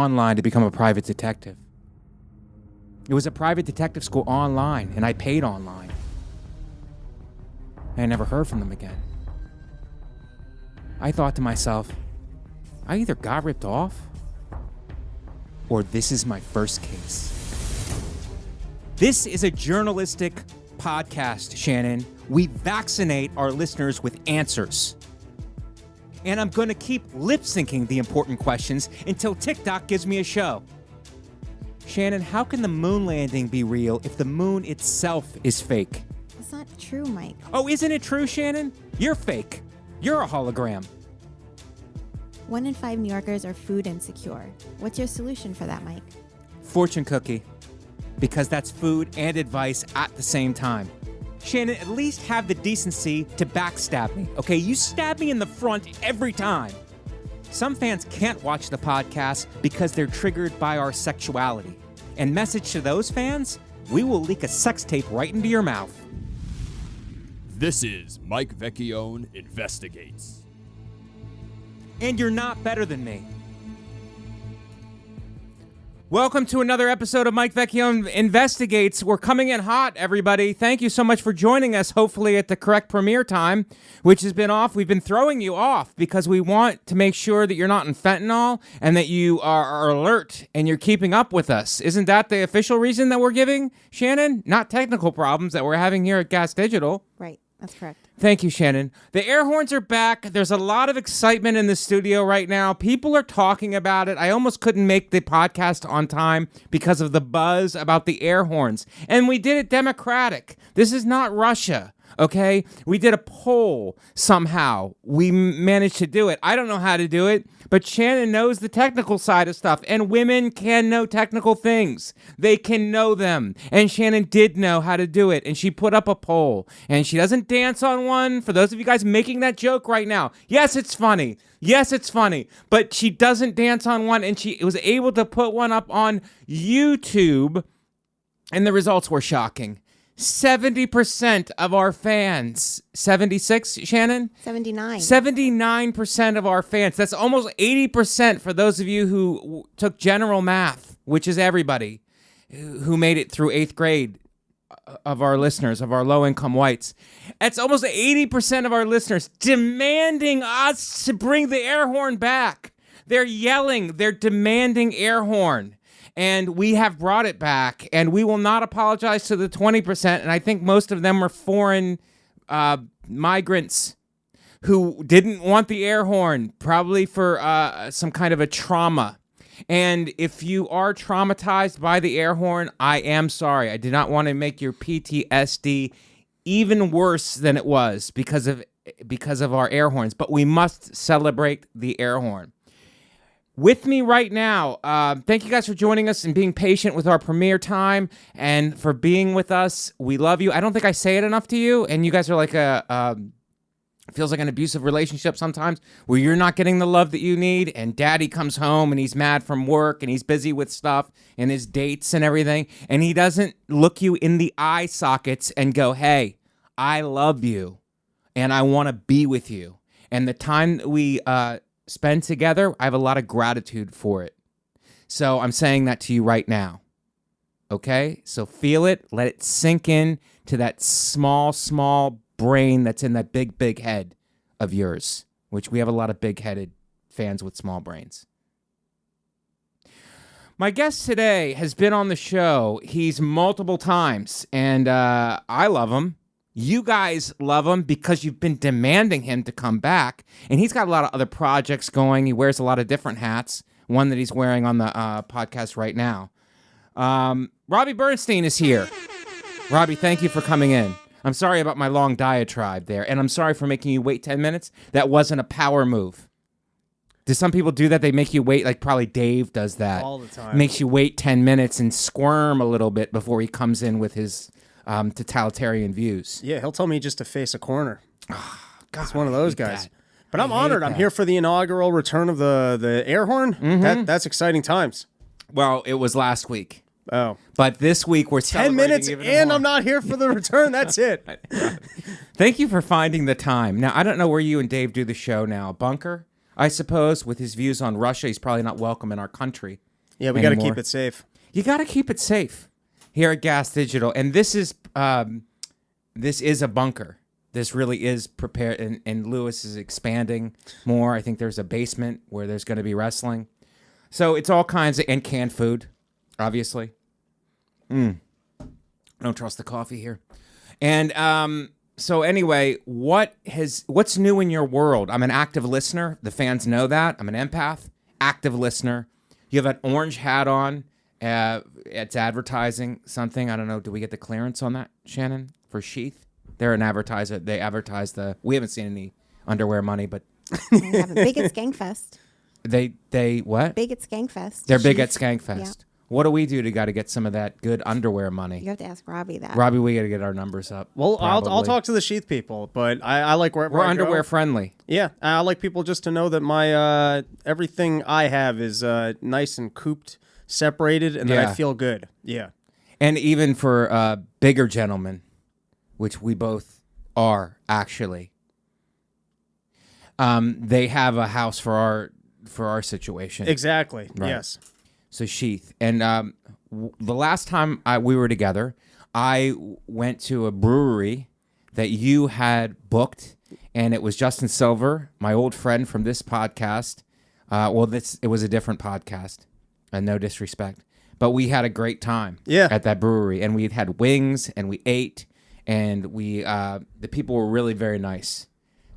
online to become a private detective. It was a private detective school online, and I paid online. I never heard from them again. I thought to myself, I either got ripped off, or this is my first case. This is a journalistic podcast, Shannon. We vaccinate our listeners with answers. And I'm going to keep lip-syncing the important questions until TikTok gives me a show. Shannon, how can the moon landing be real if the moon itself is fake? It's not true, Mike. Oh, isn't it true, Shannon? You're fake. You're a hologram. 1 in 5 New Yorkers are food insecure. What's your solution for that, Mike? Fortune cookie. Because that's food and advice at the same time. Shannon, at least have the decency to backstab me, okay? You stab me in the front every time. Some fans can't watch the podcast because they're triggered by our sexuality. And message to those fans, we will leak a sex tape right into your mouth. This is Mike Vecchione Investigates. And you're not better than me. Welcome to another episode of Mike Vecchione Investigates. We're coming in hot, everybody. Thank you so much for joining us, hopefully at the correct premiere time, which has been off. We've been throwing you off because we want to make sure that you're not in fentanyl and that you are alert and you're keeping up with us. Isn't that the official reason that we're giving, Shannon? Not technical problems that we're having here at Gas Digital. Right, that's correct. Thank you, Shannon. The air horns are back. There's a lot of excitement in the studio right now. People are talking about it. I almost couldn't make the podcast on time because of the buzz about the air horns. And we did it democratic. This is not Russia, okay? We did a poll somehow. We managed to do it. I don't know how to do it, but Shannon knows the technical side of stuff. And women can know technical things. They can know them. And Shannon did know how to do it. And she put up a poll. And she doesn't dance on one. For those of you guys making that joke right now, yes, it's funny. Yes, it's funny. But she doesn't dance on one. And she was able to put one up on YouTube. And the results were shocking. 70% of our fans, 76, Shannon? 79. 79% of our fans. That's almost 80% for those of you who took general math, which is everybody who made it through 8th grade of our listeners, of our low-income whites. That's almost 80% of our listeners demanding us to bring the air horn back. They're yelling. They're demanding air horn. And we have brought it back, and we will not apologize to the 20%. And I think most of them were foreign migrants who didn't want the air horn, probably for some kind of a trauma. And if you are traumatized by the air horn, I am sorry. I did not want to make your PTSD even worse than it was because of our air horns. But we must celebrate the air horn. With me right now, thank you guys for joining us and being patient with our premiere time and for being with us. We love you. I don't think I say it enough to you, and you guys are like feels like an abusive relationship sometimes where you're not getting the love that you need, and daddy comes home and he's mad from work and he's busy with stuff and his dates and everything, and he doesn't look you in the eye sockets and go, hey, I love you and I want to be with you. And the time that we spend together, I have a lot of gratitude for it. So I'm saying that to you right now. Okay? So feel it. Let it sink in to that small brain that's in that big head of yours, which we have a lot of big-headed fans with small brains. My guest today has been on the show. He's multiple times, and I love him. You guys love him because you've been demanding him to come back. And he's got a lot of other projects going. He wears a lot of different hats. One that he's wearing on the podcast right now. Robbie Bernstein is here. Robbie, thank you for coming in. I'm sorry about my long diatribe there. And I'm sorry for making you wait 10 minutes. That wasn't a power move. Do some people do that? They make you wait, like probably Dave does that. All the time. Makes you wait 10 minutes and squirm a little bit before he comes in with his totalitarian views. Yeah, he'll tell me just to face a corner. Oh, God, It's one of those guys. That. But I'm honored. I'm here for the inaugural return of the air horn. Mm-hmm. That's exciting times. Well, it was last week. Oh. But this week we're 10 minutes and I'm not here for the return. That's it. Thank you for finding the time. Now, I don't know where you and Dave do the show now. Bunker, I suppose, with his views on Russia. He's probably not welcome in our country. Yeah, we got to anymore. keep it safe. You got to keep it safe here at Gas Digital. And this is a bunker. This really is prepared. And Lewis is expanding more. I think there's a basement where there's going to be wrestling. So it's all kinds of, and canned food, obviously. Don't trust the coffee here. And so anyway, what's new in your world? I'm an active listener. The fans know that. I'm an empath, active listener. You have an orange hat on. It's advertising something. I don't know. Do we get the clearance on that, Shannon, for Sheath? They're an advertiser. They advertise we haven't seen any underwear money, but They have a big at Skankfest. they what? Big at Skankfest. They're big at Sheath. Skankfest. Yeah. What do we do to got to get some of that good underwear money? You have to ask Robbie that. Robbie, we got to get our numbers up. Well, I'll probably. talk to the Sheath people, but I like wherever We're I underwear go. friendly. Yeah, I like people just to know that my everything I have is nice and cooped, separated, and that Yeah. I feel good. Yeah. And even for bigger gentlemen, which we both are actually, they have a house for our situation. Exactly. Right. Yes. So Sheath. And the last time we were together, I went to a brewery that you had booked, and it was Justin Silver, my old friend from this podcast. It was a different podcast, no disrespect. But we had a great time at that brewery, and we had wings, and we ate, and the people were really very nice.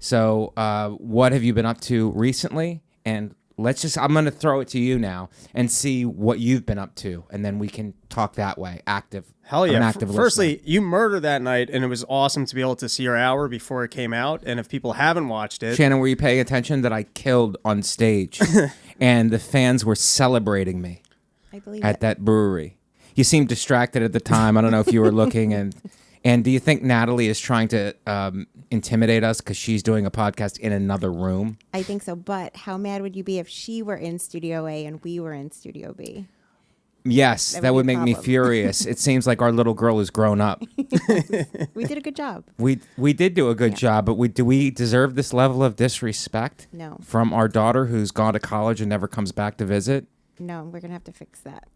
So what have you been up to recently? And I'm going to throw it to you now and see what you've been up to, and then we can talk that way. Active. Hell I'm yeah. an active listener. Firstly, you murdered that night, and it was awesome to be able to see your hour before it came out. And if people haven't watched it, Shannon, were you paying attention that I killed on stage and the fans were celebrating me I believe at it. that brewery? You seemed distracted at the time. I don't know if you were looking. And do you think Natalie is trying to intimidate us because she's doing a podcast in another room? I think so, but how mad would you be if she were in Studio A and we were in Studio B? Yes, that would be a make me problem. furious. It seems like our little girl has grown up. We did a good job. We did do a good job, but do we deserve this level of disrespect No. from our daughter who's gone to college and never comes back to visit? No, we're going to have to fix that.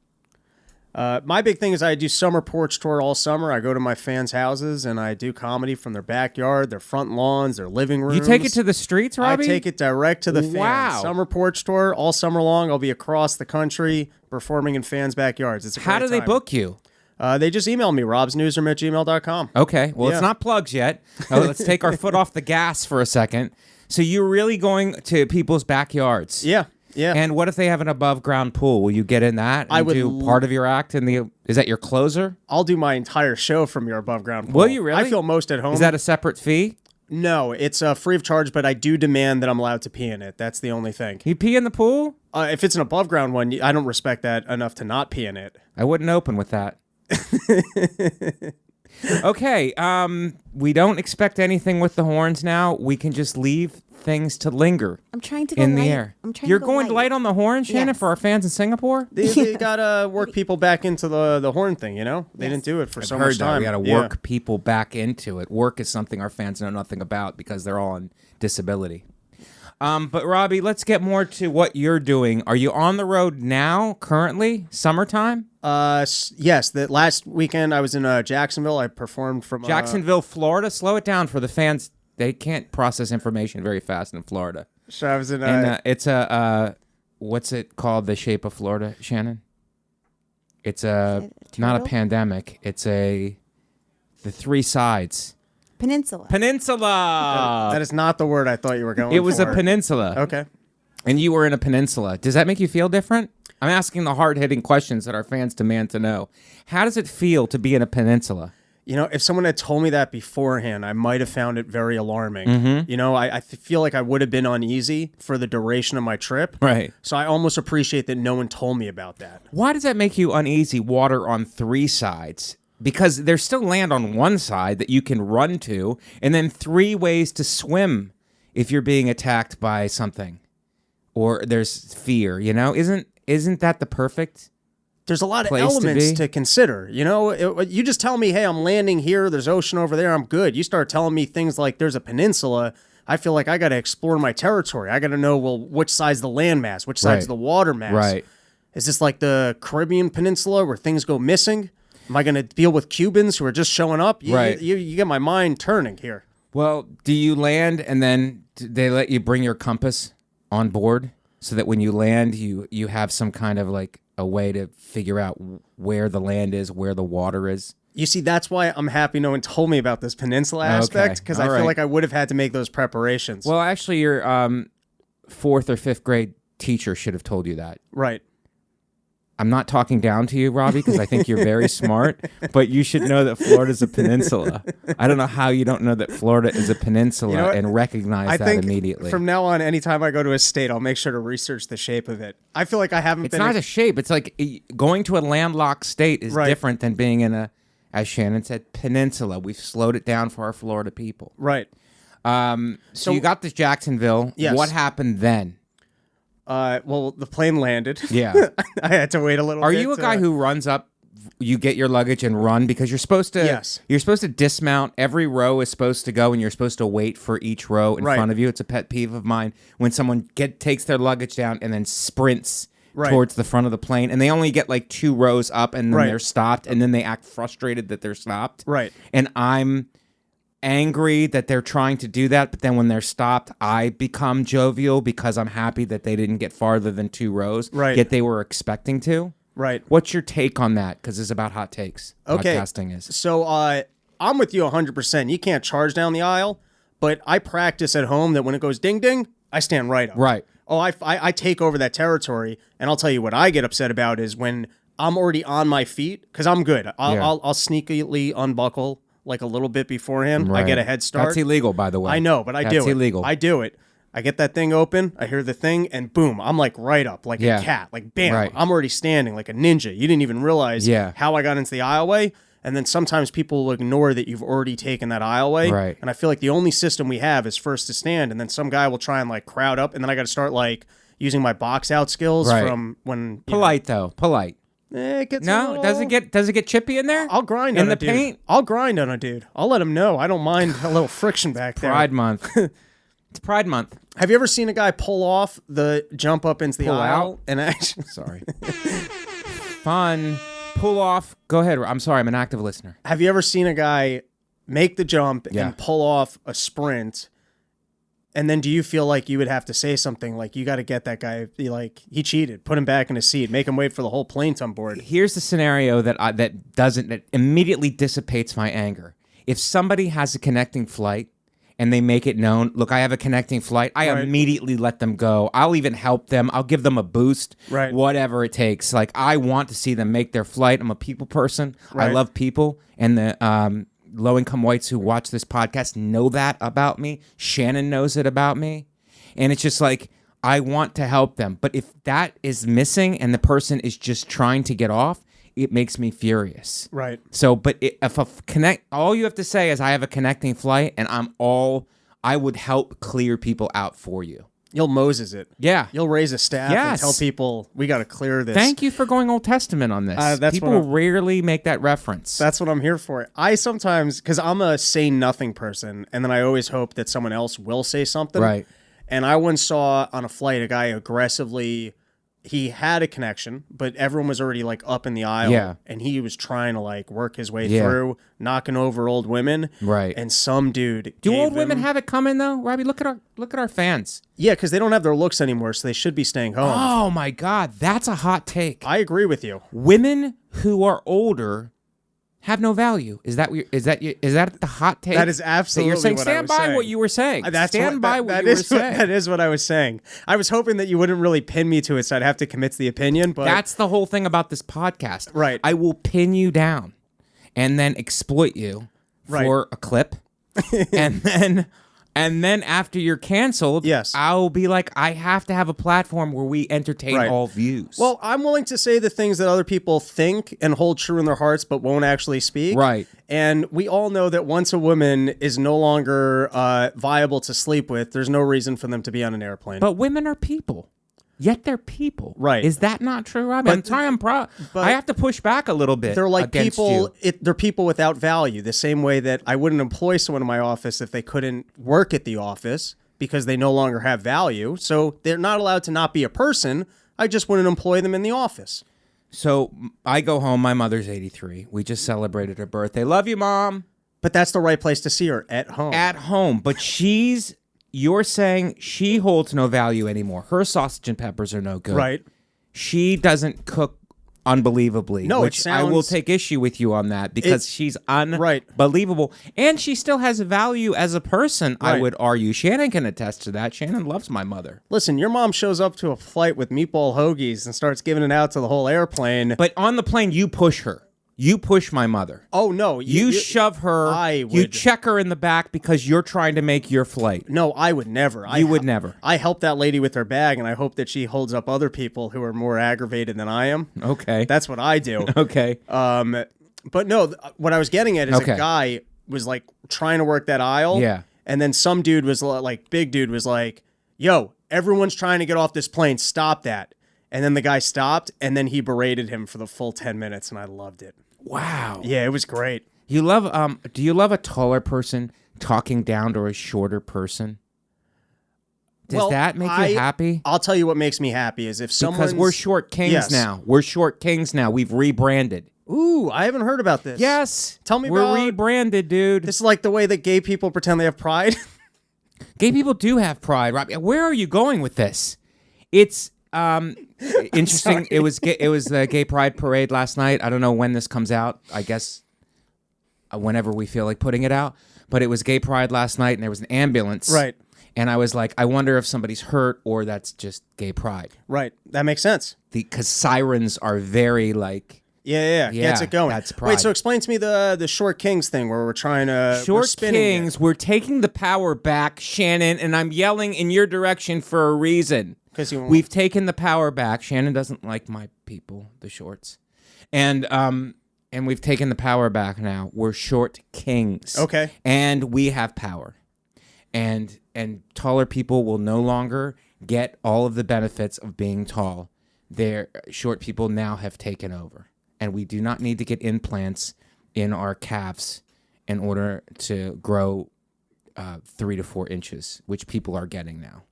my big thing is I do summer porch tour all summer. I go to my fans' houses, and I do comedy from their backyard, their front lawns, their living rooms. You take it to the streets, Robbie? I take it direct to the fans. Wow. Summer porch tour all summer long. I'll be across the country performing in fans' backyards. It's a How great do they time. book you? They just email me, robsnewsroom@gmail.com. Okay, well, Yeah. it's not plugs yet. Let's take our foot off the gas for a second. So you're really going to people's backyards? Yeah, yeah. And what if they have an above-ground pool? Will you get in that and I would do part of your act? Is that your closer? I'll do my entire show from your above ground pool. Will you really? I feel most at home. Is that a separate fee? No, it's free of charge, but I do demand that I'm allowed to pee in it. That's the only thing. You pee in the pool? If it's an above ground one, I don't respect that enough to not pee in it. I wouldn't open with that. Okay, we don't expect anything with the horns now. We can just leave things to linger I'm trying to go in light. the air. I'm trying You're to go going light on the horn, Shannon, Yes. for our fans in Singapore? They gotta work people back into the horn thing, you know? They didn't do it for so much time. We got to Yeah. work people back into it. Work is something our fans know nothing about because they're all on disability. But Robbie, let's get more to what you're doing. Are you on the road now, currently, summertime? Yes, that last weekend I was in Jacksonville. I performed from Jacksonville, Florida? Slow it down for the fans. They can't process information very fast in Florida. So I was in And it's what's it called, the shape of Florida, Shannon? It's not a triangle? pandemic. It's the three sides. Peninsula. Peninsula. that is not the word I thought you were going It was for. a peninsula. Okay. And you were in a peninsula. Does that make you feel different? I'm asking the hard-hitting questions that our fans demand to know. How does it feel to be in a peninsula? You know, if someone had told me that beforehand, I might have found it very alarming. Mm-hmm. You know, I feel like I would have been uneasy for the duration of my trip. Right. So I almost appreciate that no one told me about that. Why does that make you uneasy, water on three sides? Because there's still land on one side that you can run to, and then three ways to swim if you're being attacked by something. Or there's fear, you know? Isn't that the perfect? There's a lot of Place to elements be. to consider. You know, you just tell me, hey, I'm landing here. There's ocean over there. I'm good. You start telling me things like there's a peninsula. I feel like I got to explore my territory. I got to know, well, which side's the land mass, which side's Right. the water mass. Right. Is this like the Caribbean Peninsula where things go missing? Am I going to deal with Cubans who are just showing up? Right. You get my mind turning here. Well, do you land and then they let you bring your compass on board so that when you land, you have some kind of like a way to figure out where the land is, where the water is? You see, that's why I'm happy no one told me about this peninsula aspect, because I feel like I would have had to make those preparations. Well, actually, your 4th or 5th grade teacher should have told you that. Right. I'm not talking down to you, Robbie, because I think you're very smart, but you should know that Florida's a peninsula. I don't know how you don't know that Florida is a peninsula and recognize that immediately. From now on, anytime I go to a state, I'll make sure to research the shape of it. I feel like I haven't been... It's not a shape. It's like going to a landlocked state is different than being in a, as Shannon said, peninsula. We've slowed it down for our Florida people. Right. So you got this Jacksonville. Yes. What happened then? Well, the plane landed. Yeah. I had to wait a little bit. Are you a guy who runs up, you get your luggage and run? Because you're supposed to... Yes. You're supposed to dismount. Every row is supposed to go, and you're supposed to wait for each row in front of you. It's a pet peeve of mine when someone takes their luggage down and then sprints towards the front of the plane, and they only get like 2 rows up, and then they're stopped, and then they act frustrated that they're stopped. Right. And I'm angry that they're trying to do that, but then when they're stopped, I become jovial because I'm happy that they didn't get farther than 2 rows, yet they were expecting to. Right. What's your take on that? Because it's about hot takes. Okay. Podcasting is. So I'm with you 100%. You can't charge down the aisle, but I practice at home that when it goes ding ding, I stand right up. Right. Oh, I take over that territory, and I'll tell you what I get upset about is when I'm already on my feet, because I'm good. I'll sneakily unbuckle like a little bit beforehand. I get a head start. That's illegal, by the way. I know, but I do it. That's illegal. I do it. I get that thing open. I hear the thing, and boom, I'm like right up, like a cat. Like bam, I'm already standing like a ninja. You didn't even realize how I got into the aisleway. And then sometimes people will ignore that you've already taken that aisleway. Right. And I feel like the only system we have is first to stand, and then some guy will try and like crowd up, and then I got to start like using my box out skills from when polite though. Polite. It gets no, does it get chippy in there? I'll grind in on the a dude. paint. I'll grind on a dude. I'll let him know. I don't mind a little friction back there. Pride Month. It's Pride Month. Have you ever seen a guy pull off the jump up into the Pull aisle out? and actually? Sorry. Fun. Pull off. Go ahead. I'm sorry. I'm an active listener. Have you ever seen a guy make the jump and pull off a sprint? And then do you feel like you would have to say something like, you got to get that guy, like, he cheated, put him back in his seat, make him wait for the whole plane to board? Here's the scenario that immediately dissipates my anger. If somebody has a connecting flight and they make it known, look, I have a connecting flight, I immediately let them go. I'll even help them. I'll give them a boost, whatever it takes. Like, I want to see them make their flight. I'm a people person. I love people. And the low-income whites who watch this podcast know that about me. Shannon knows it about me. And it's just like, I want to help them. But if that is missing and the person is just trying to get off, it makes me furious. Right. So, but if a all you have to say is I have a connecting flight and I would help clear people out for you. You'll Moses it. Yeah. You'll raise a staff and tell people, we got to clear this. Thank you for going Old Testament on this. People rarely make that reference. That's what I'm here for. I sometimes, because I'm a say nothing person, and then I always hope that someone else will say something. Right. And I once saw on a flight a guy aggressively, he had a connection, but everyone was already like up in the aisle. Yeah. And he was trying to like work his way through, knocking over old women. Right. And some dude. Do old women have it coming though, Robbie? Look at our fans. Yeah, because they don't have their looks anymore, so they should be staying home. Oh my God, that's a hot take. I agree with you. Women who are older have no value. Is that the hot take? That is absolutely you're saying. What Stand I was by saying. what you were saying. Stand by what you were saying. That is what I was saying. I was hoping that you wouldn't really pin me to it, so I'd have to commit to the opinion. But that's the whole thing about this podcast. Right. I will pin you down and then exploit you for a clip, and then after you're canceled, I'll be like, I have to have a platform where we entertain all views. Well, I'm willing to say the things that other people think and hold true in their hearts, but won't actually speak. Right. And we all know that once a woman is no longer viable to sleep with, there's no reason for them to be on an airplane. But women are people. Yet they're people. Right. Is that not true, Robbie? I'm sorry, I have to push back a little bit. They're like people. You. They're people without value. The same way that I wouldn't employ someone in my office if they couldn't work at the office because they no longer have value. So they're not allowed to not be a person, I just wouldn't employ them in the office. So I go home. My mother's 83. We just celebrated her birthday. Love you, Mom. But that's the right place to see her, at home. At home. But you're saying she holds no value anymore. Her sausage and peppers are no good. Right. She doesn't cook unbelievably. No, which I will take issue with you on that because she's unbelievable. And she still has value as a person, I would argue. Shannon can attest to that. Shannon loves my mother. Listen, your mom shows up to a flight with meatball hoagies and starts giving it out to the whole airplane. But on the plane, you push her. You push my mother. Oh, no. You shove her. You check her in the back because you're trying to make your flight. No, I would never. You would never. I help that lady with her bag, and I hope that she holds up other people who are more aggravated than I am. Okay. That's what I do. Okay. But no, what I was getting at is a guy was like trying to work that aisle. Yeah. And then some dude was like, big dude was like, yo, everyone's trying to get off this plane. Stop that. And then the guy stopped, and then he berated him for the full 10 minutes, and I loved it. Wow. Yeah, it was great. You love do you love a taller person talking down to a shorter person? Does that make you happy? I'll tell you what makes me happy is if someone Because we're short kings now. We're short kings now. We've rebranded. Ooh, I haven't heard about this. Yes. Tell me we're about rebranded, dude. This is like the way that gay people pretend they have pride. Gay people do have pride, Robbie. Where are you going with this? It's interesting. It was the Gay Pride Parade last night. I don't know when this comes out. I guess whenever we feel like putting it out. But it was Gay Pride last night, and there was an ambulance. Right. And I was like, I wonder if somebody's hurt or that's just Gay Pride. Right. That makes sense. Because sirens are very like... Yeah, gets it going. That's pride. Wait, so explain to me the short kings thing where we're trying to... Short kings, we're taking the power back, Shannon, and I'm yelling in your direction for a reason. We've taken the power back. Shannon doesn't like my people, the shorts. And we've taken the power back now. We're short kings. Okay. And we have power. And taller people will no longer get all of the benefits of being tall. Their short people now have taken over. And we do not need to get implants in our calves in order to grow 3 to 4 inches, which people are getting now.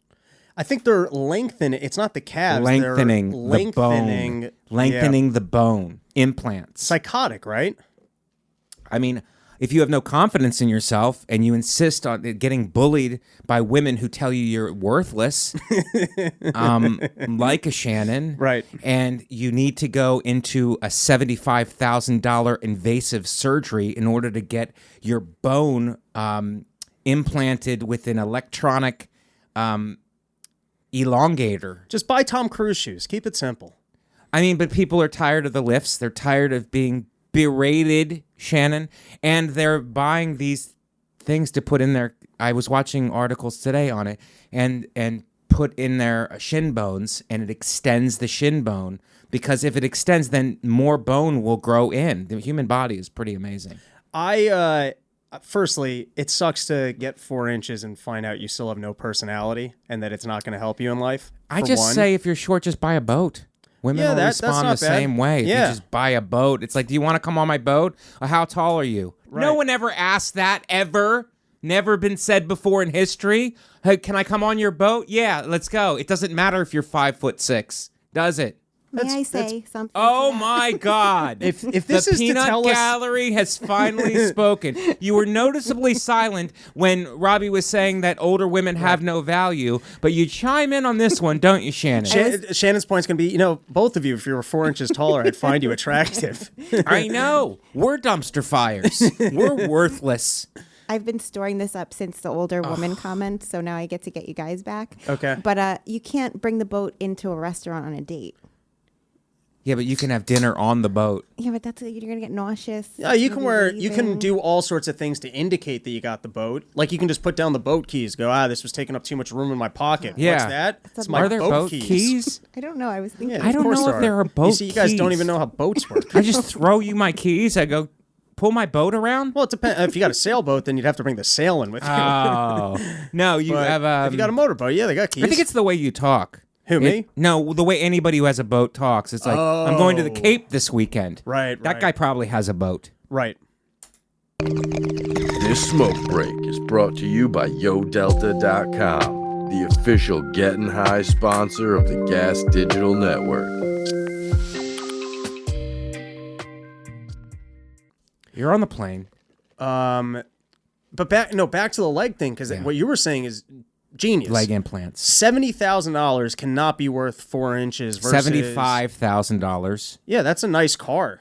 I think they're lengthening. It's not the calves. Lengthening the bone. Lengthening the bone. Implants. Psychotic, right? I mean, if you have no confidence in yourself and you insist on getting bullied by women who tell you you're worthless, like a Shannon, right? And you need to go into a $75,000 invasive surgery in order to get your bone implanted with an electronic elongator. Just buy Tom Cruise shoes. Keep it simple. I mean, but people are tired of the lifts. They're tired of being berated, Shannon, and they're buying these things to put in their... I was watching articles today on it, and put in their shin bones, and it extends the shin bone, because if it extends, then more bone will grow in. The human body is pretty amazing. Firstly, it sucks to get 4 inches and find out you still have no personality and that it's not going to help you in life. I just say if you're short, just buy a boat. Women will respond the same way. If you just buy a boat, it's like, do you want to come on my boat? Or how tall are you? Right. No one ever asked that, ever. Never been said before in history. Hey, can I come on your boat? Yeah, let's go. It doesn't matter if you're 5'6", does it? May I say something? Oh my God! If this is Peanut to tell us, Gallery has finally spoken. You were noticeably silent when Robbie was saying that older women have no value, but you chime in on this one, don't you, Shannon? Shannon's point's gonna be, both of you, if you were 4 inches taller, I'd find you attractive. I know. We're dumpster fires. We're worthless. I've been storing this up since the older woman comment, so now I get to get you guys back. Okay. But you can't bring the boat into a restaurant on a date. Yeah, but you can have dinner on the boat. Yeah, but you're gonna get nauseous. Yeah, you can do all sorts of things to indicate that you got the boat. Like you can just put down the boat keys. Go, this was taking up too much room in my pocket. Yeah. What's that? It's my Are there boat keys? I don't know. I was thinking. Yeah, I don't know if there are boat keys. You guys don't even know how boats work. I just throw you my keys. I go, pull my boat around? Well, it depends. If you got a sailboat, then you'd have to bring the sail in with you. Oh. No, you have... if you got a motorboat, yeah, they got keys. I think it's the way you talk. Who, me? No, the way anybody who has a boat talks. It's like, I'm going to the Cape this weekend. Right. That guy probably has a boat. Right. This smoke break is brought to you by YoDelta.com, the official Getting High sponsor of the Gas Digital Network. You're on the plane. But back to the leg thing, because what you were saying is genius. Leg implants. $70,000 cannot be worth 4 inches versus $75,000. Yeah, that's a nice car.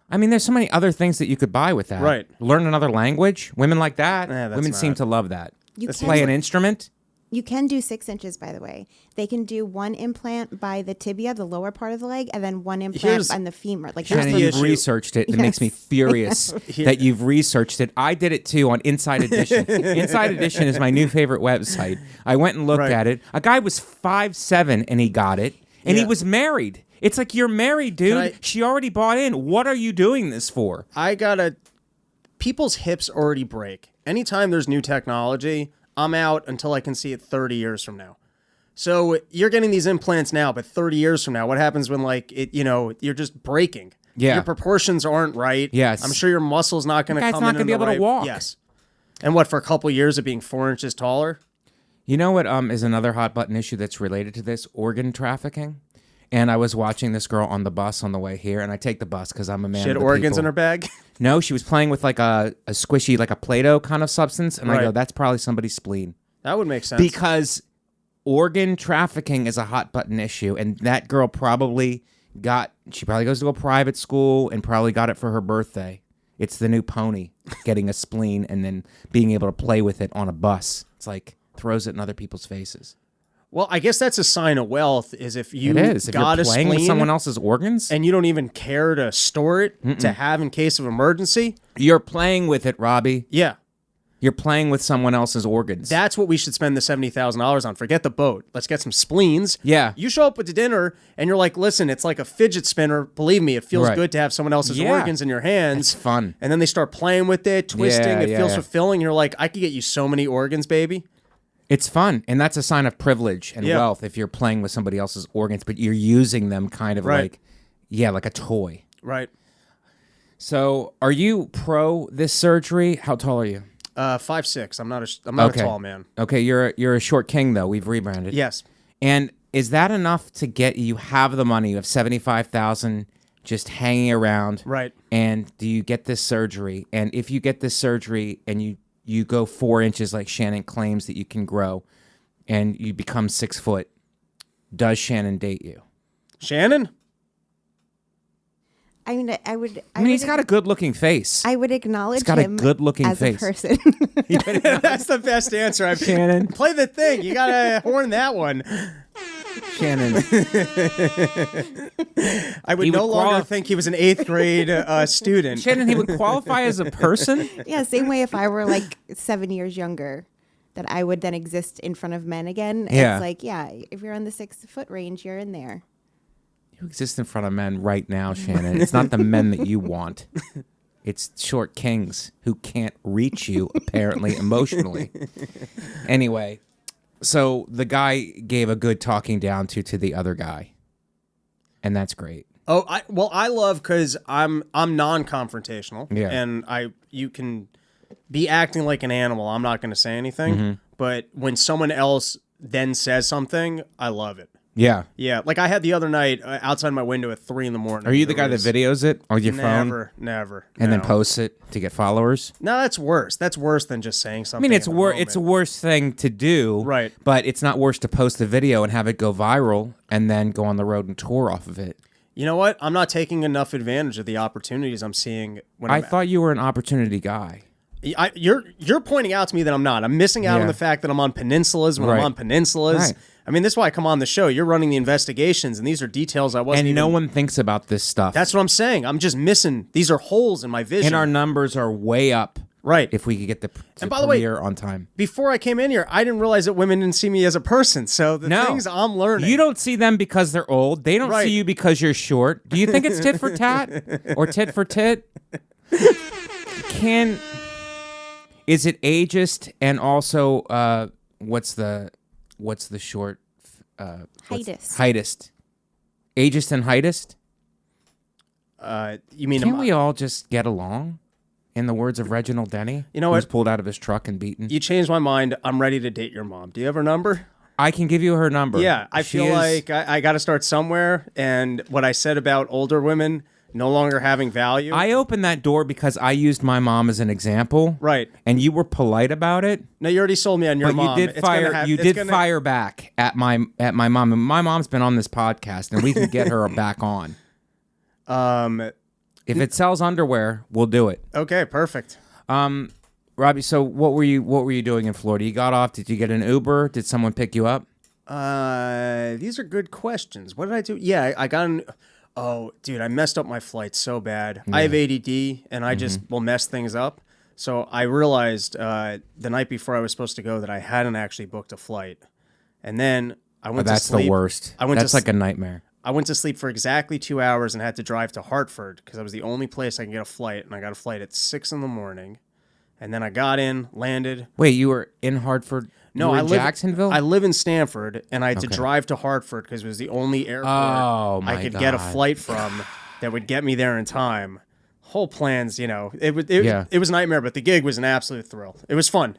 I mean, there's so many other things that you could buy with that. Right. Learn another language. Women like that. Women seem to love that. Play an instrument. You can do 6 inches, by the way. They can do 1 implant by the tibia, the lower part of the leg, and then 1 implant on the femur. Like Shannon, you've researched it. It makes me furious that you've researched it. I did it too on Inside Edition. Inside Edition is my new favorite website. I went and looked at it. A guy was 5'7" and he got it, and he was married. It's like, you're married, dude. She already bought in. What are you doing this for? People's hips already break. Anytime there's new technology, I'm out until I can see it 30 years from now. So you're getting these implants now, but 30 years from now, what happens when you're just breaking? Yeah. Your proportions aren't right. Yes. I'm sure your muscle's not going to come in. Guy's not going to be able to walk. Yes. And what, for a couple of years of being 4 inches taller? You know what is another hot button issue that's related to this? Organ trafficking. And I was watching this girl on the bus on the way here, and I take the bus because I'm a man. She had organs in her bag? No, she was playing with like a squishy, like a Play-Doh kind of substance, and I go, that's probably somebody's spleen. That would make sense. Because organ trafficking is a hot button issue, and that girl she probably goes to a private school and probably got it for her birthday. It's the new pony, getting a spleen and then being able to play with it on a bus. It's like, throws it in other people's faces. Well, I guess that's a sign of wealth, is if you If got you're a playing spleen with someone else's organs and you don't even care to store it to have in case of emergency. You're playing with it, Robbie. Yeah. You're playing with someone else's organs. That's what we should spend the $70,000 on. Forget the boat. Let's get some spleens. Yeah. You show up with the dinner and you're like, listen, it's like a fidget spinner. Believe me, it feels good to have someone else's organs in your hands. It's fun. And then they start playing with it, twisting. It feels fulfilling. You're like, I could get you so many organs, baby. It's fun, and that's a sign of privilege and wealth if you're playing with somebody else's organs, but you're using them kind of like a toy. Right. So, are you pro this surgery? How tall are you? 5'6". I'm not a tall man. Okay, you're a short king though. We've rebranded. Yes. And is that enough to get you have the money? You have $75,000 just hanging around. Right. And do you get this surgery? And if you get this surgery and you go 4 inches like Shannon claims that you can grow, and you become 6 foot, does Shannon date you? Shannon? I mean, I would. He's got a good-looking face. I would acknowledge he's got him a good-looking as face. a person. That's the best answer I've Shannon. Play the thing. You gotta horn that one. Shannon. I would no longer think he was an 8th grade student. Shannon, he would qualify as a person? Yeah, same way if I were like 7 years younger, that I would then exist in front of men again. Yeah. It's like, if you're on the 6 foot range, you're in there. You exist in front of men right now, Shannon. It's not the men that you want. It's short kings who can't reach you, apparently, emotionally. Anyway, so the guy gave a good talking down to the other guy. And that's great. Oh, I love because I'm non-confrontational. Yeah. And you can be acting like an animal. I'm not going to say anything. Mm-hmm. But when someone else then says something, I love it. Yeah. Yeah. Like I had the other night outside my window at 3 a.m. Are you the guy that videos it on your phone? Never. And then posts it to get followers? No, that's worse. That's worse than just saying something. I mean, it's a worse thing to do. Right. But it's not worse to post the video and have it go viral and then go on the road and tour off of it. You know what? I'm not taking enough advantage of the opportunities I'm seeing. I thought you were an opportunity guy. You're pointing out to me that I'm not. I'm missing out on the fact that I'm on peninsulas when I'm on peninsulas. Right. I mean, this is why I come on the show. You're running the investigations, and these are details I wasn't. And no one thinks about this stuff. That's what I'm saying. I'm just missing. These are holes in my vision. And our numbers are way up. Right. If we could get the by the way, premiere on time. Before I came in here, I didn't realize that women didn't see me as a person. So the things I'm learning. You don't see them because they're old. They don't see you because you're short. Do you think it's tit for tat or tit for tit? Is it ageist and also what's the short Heightist. Ageist and heightist? You mean? Can't we all just get along? In the words of Reginald Denny, you know who's what? Pulled out of his truck and beaten. You changed my mind. I'm ready to date your mom. Do you have her number? I can give you her number. Yeah, I feel like I got to start somewhere. And what I said about older women no longer having value. I opened that door because I used my mom as an example. Right. And you were polite about it. No, you already sold me on your mom. You did fire back at my mom. And my mom's been on this podcast, and we can get her back on. If it sells underwear, we'll do it. Okay, perfect. Robbie, so what were you doing in Florida? You got off. Did you get an Uber? Did someone pick you up? These are good questions. What did I do? Yeah, I got an. Oh, dude, I messed up my flight so bad. Yeah. I have ADD, and I just will mess things up. So I realized the night before I was supposed to go that I hadn't actually booked a flight, and then I went to sleep. That's the worst. That's like a nightmare. I went to sleep for exactly 2 hours and had to drive to Hartford because that was the only place I can get a flight, and I got a flight at 6 a.m. And then I got in, landed. Wait, you were in Hartford? No, I live in Jacksonville. I live in Stanford, and I had to drive to Hartford because it was the only airport I could get a flight from that would get me there in time. Whole plans, it was a nightmare, but the gig was an absolute thrill. It was fun,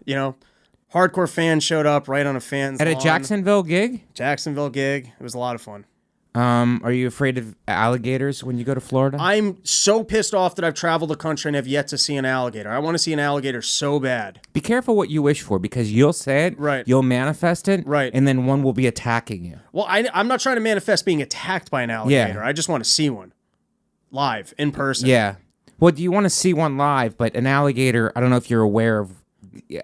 Hardcore fans showed up right on a fan's at lawn. A Jacksonville gig. Jacksonville gig. It was a lot of fun. Are you afraid of alligators when you go to Florida? I'm so pissed off that I've traveled the country and have yet to see an alligator. I want to see an alligator so bad. Be careful what you wish for, because you'll say it, right? You'll manifest it, right? And then one will be attacking you. Well, I'm not trying to manifest being attacked by an alligator. Yeah. I just want to see one live in person. Yeah. Well, do you want to see one live? But an alligator, I don't know if you're aware of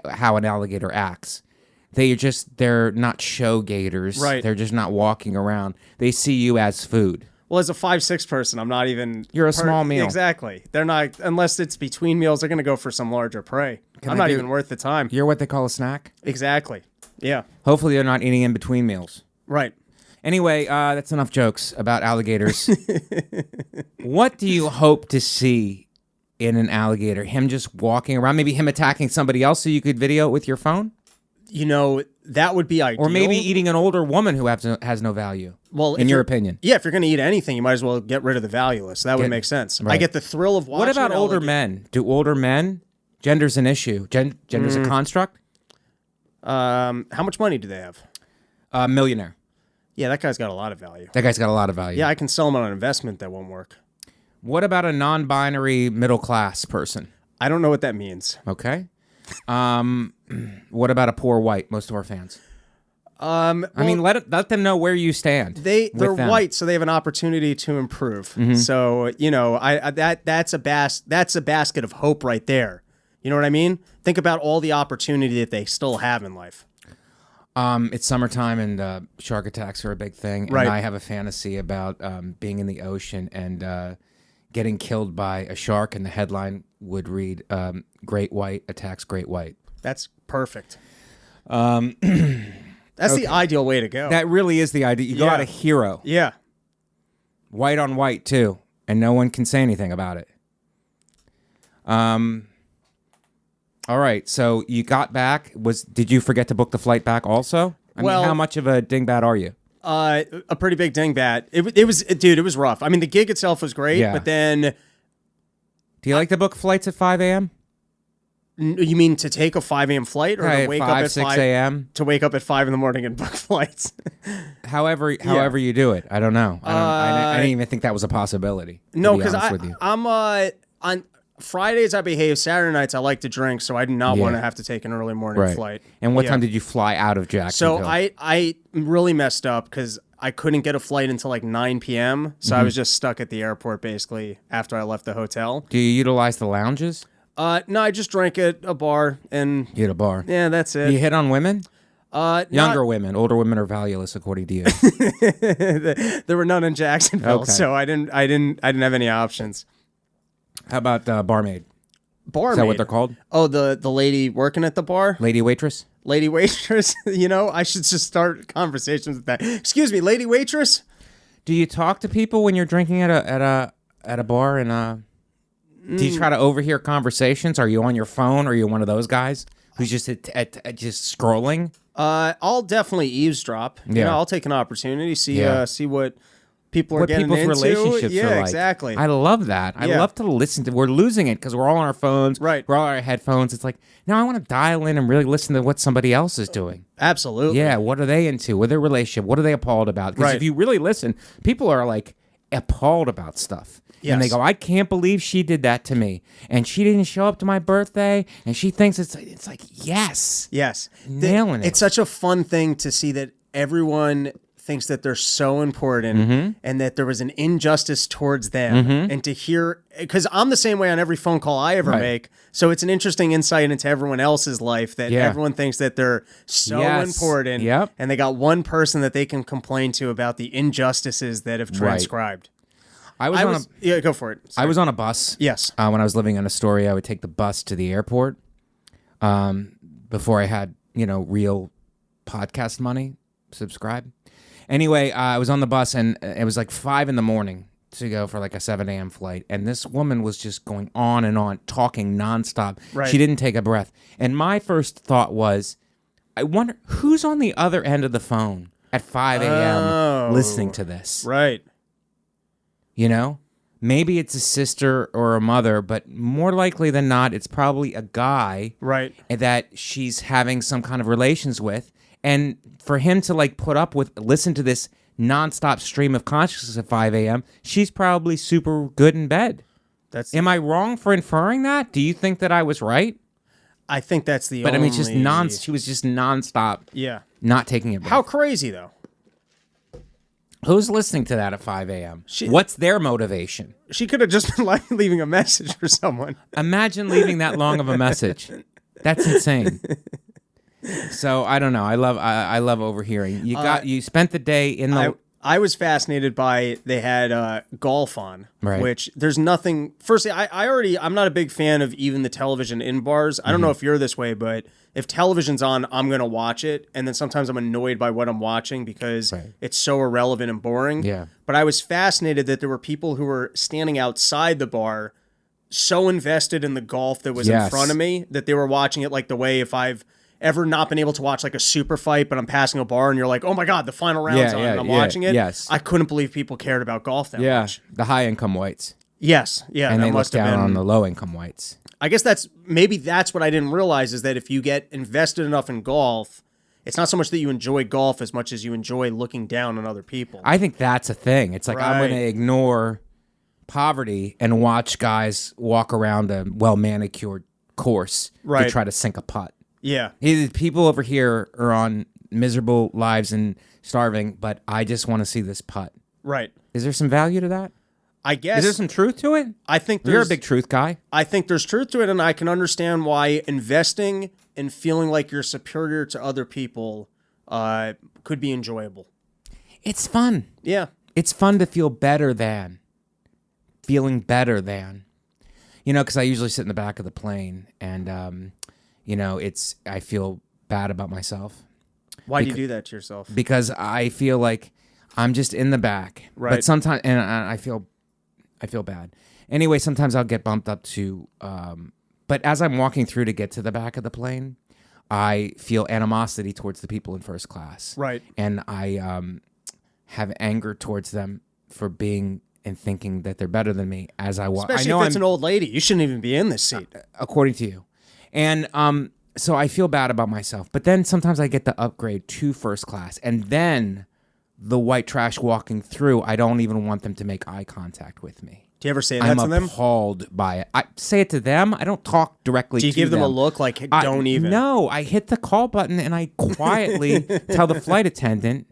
how an alligator acts. They're not show gators. Right. They're just not walking around. They see you as food. Well, as a 5'6" person, I'm not even... You're a small meal. Exactly. They're not... Unless it's between meals, they're going to go for some larger prey. I'm not even worth the time. You're what they call a snack? Exactly. Yeah. Hopefully they're not eating in between meals. Right. Anyway, that's enough jokes about alligators. What do you hope to see in an alligator? Him just walking around? Maybe him attacking somebody else so you could video it with your phone? That would be ideal. Or maybe eating an older woman who has no value. Well, in your opinion. Yeah, if you're going to eat anything, you might as well get rid of the valueless. That would make sense. Right. I get the thrill of watching. What about older men? Do older men? Gender's an issue. Gender's a construct? How much money do they have? Millionaire. Yeah, that guy's got a lot of value. Yeah, I can sell him on an investment that won't work. What about a non-binary middle-class person? I don't know what that means. Okay. What about a poor white? Most of our fans. Let them know where you stand. They're white, so they have an opportunity to improve. Mm-hmm. So that's a basket of hope right there. You know what I mean? Think about all the opportunity that they still have in life. It's summertime and shark attacks are a big thing. And I have a fantasy about being in the ocean and getting killed by a shark, and the headline would read, Great White attacks Great White. That's perfect. That's the ideal way to go. That really is the idea. You go out a hero. Yeah. White on white, too. And no one can say anything about it. All right. So you got back. Did you forget to book the flight back also? I mean, how much of a dingbat are you? A pretty big dingbat. It was rough. I mean, the gig itself was great, but then... Do you like to book flights at 5 a.m.? You mean to take a 5 a.m. flight, or to wake up at 6 a.m.? To wake up at 5 in the morning and book flights? However you do it. I don't know. I didn't even think that was a possibility. No, because I'm on Fridays I behave. Saturday nights I like to drink, so I do not want to have to take an early morning flight. And what time did you fly out of Jacksonville? So I really messed up because I couldn't get a flight until like 9 p.m. So I was just stuck at the airport basically after I left the hotel. Do you utilize the lounges? No, I just drank at a bar and... You hit a bar? Yeah, that's it. You hit on women? Younger women. Older women are valueless according to you. There were none in Jacksonville, so I didn't have any options. How about barmaid? Barmaid? Is that what they're called? Oh, the lady working at the bar? Lady waitress? Lady waitress? I should just start conversations with that. Excuse me, lady waitress? Do you talk to people when you're drinking at a bar and do you try to overhear conversations? Are you on your phone? Or are you one of those guys who's just just scrolling? I'll definitely eavesdrop. Yeah. I'll take an opportunity, see what people are what getting people's into. relationships Yeah, are like. exactly. I love that. I love to listen to. We're losing it because we're all on our phones. Right. We're all on our headphones. It's like, now I want to dial in and really listen to what somebody else is doing. Absolutely. Yeah. What are they into? What are their relationship? What are they appalled about? Because if you really listen, people are like appalled about stuff. Yes. And they go, I can't believe she did that to me. And she didn't show up to my birthday. And she thinks it's like, yes. Yes. Nailing it. It's such a fun thing to see that everyone thinks that they're so important and that there was an injustice towards them. And to hear, because I'm the same way on every phone call I ever make. So it's an interesting insight into everyone else's life that everyone thinks that they're so important. Yep. And they got one person that they can complain to about the injustices that have transcribed. Yeah, go for it. Sorry. I was on a bus. Yes. When I was living in Astoria, I would take the bus to the airport before I had, real podcast money, subscribe. Anyway, I was on the bus, and it was like 5 a.m. to go for like a 7 a.m. flight. And this woman was just going on and on, talking nonstop. Right. She didn't take a breath. And my first thought was, I wonder who's on the other end of the phone at 5 a.m. listening to this. Right. Maybe it's a sister or a mother, but more likely than not, it's probably a guy that she's having some kind of relations with. And for him to listen to this nonstop stream of consciousness at 5 a.m., she's probably super good in bed. Am I wrong for inferring that? Do you think that I was right? I think that's the only... But I mean, she was just nonstop. Yeah. Not taking a breath. How crazy, though? Who's listening to that at 5 a.m.? What's their motivation? She could have just been leaving a message for someone. Imagine leaving that long of a message. That's insane. So I don't know. I love overhearing. You spent the day in the. I was fascinated by they had golf on, which there's nothing. Firstly, I'm not a big fan of even the television in bars. I don't know if you're this way, but if television's on, I'm gonna watch it, and then sometimes I'm annoyed by what I'm watching because it's so irrelevant and boring. Yeah. But I was fascinated that there were people who were standing outside the bar, so invested in the golf that was in front of me that they were watching it like the way if I've ever not been able to watch like a super fight, but I'm passing a bar and you're like, oh my God, the final round's on and I'm watching it. Yes. I couldn't believe people cared about golf that much. The high income whites. Yes. Yeah. And they look down on the low income whites. I guess that's what I didn't realize is that if you get invested enough in golf, it's not so much that you enjoy golf as much as you enjoy looking down on other people. I think that's a thing. It's like I'm going to ignore poverty and watch guys walk around a well-manicured course to try to sink a putt. Yeah. People over here are on miserable lives and starving, but I just want to see this putt. Right. Is there some value to that? I guess. Is there some truth to it? I think you're a big truth guy. I think there's truth to it, and I can understand why investing and feeling like you're superior to other people could be enjoyable. It's fun. Yeah. It's fun to feel better than. Feeling better than. Because I usually sit in the back of the plane, and I feel bad about myself. Why do you do that to yourself? Because I feel like I'm just in the back. Right. But sometimes, and I feel bad. Anyway, sometimes I'll get bumped up to, but as I'm walking through to get to the back of the plane, I feel animosity towards the people in first class. Right. And I have anger towards them for being and thinking that they're better than me as I walk. Especially if it's an old lady. You shouldn't even be in this seat. According to you. And so I feel bad about myself. But then sometimes I get the upgrade to first class. And then the white trash walking through, I don't even want them to make eye contact with me. Do you ever say that to them? I'm appalled by it. I say it to them. I don't talk directly to them. Do you give them a look like, don't even? No, I hit the call button and I quietly tell the flight attendant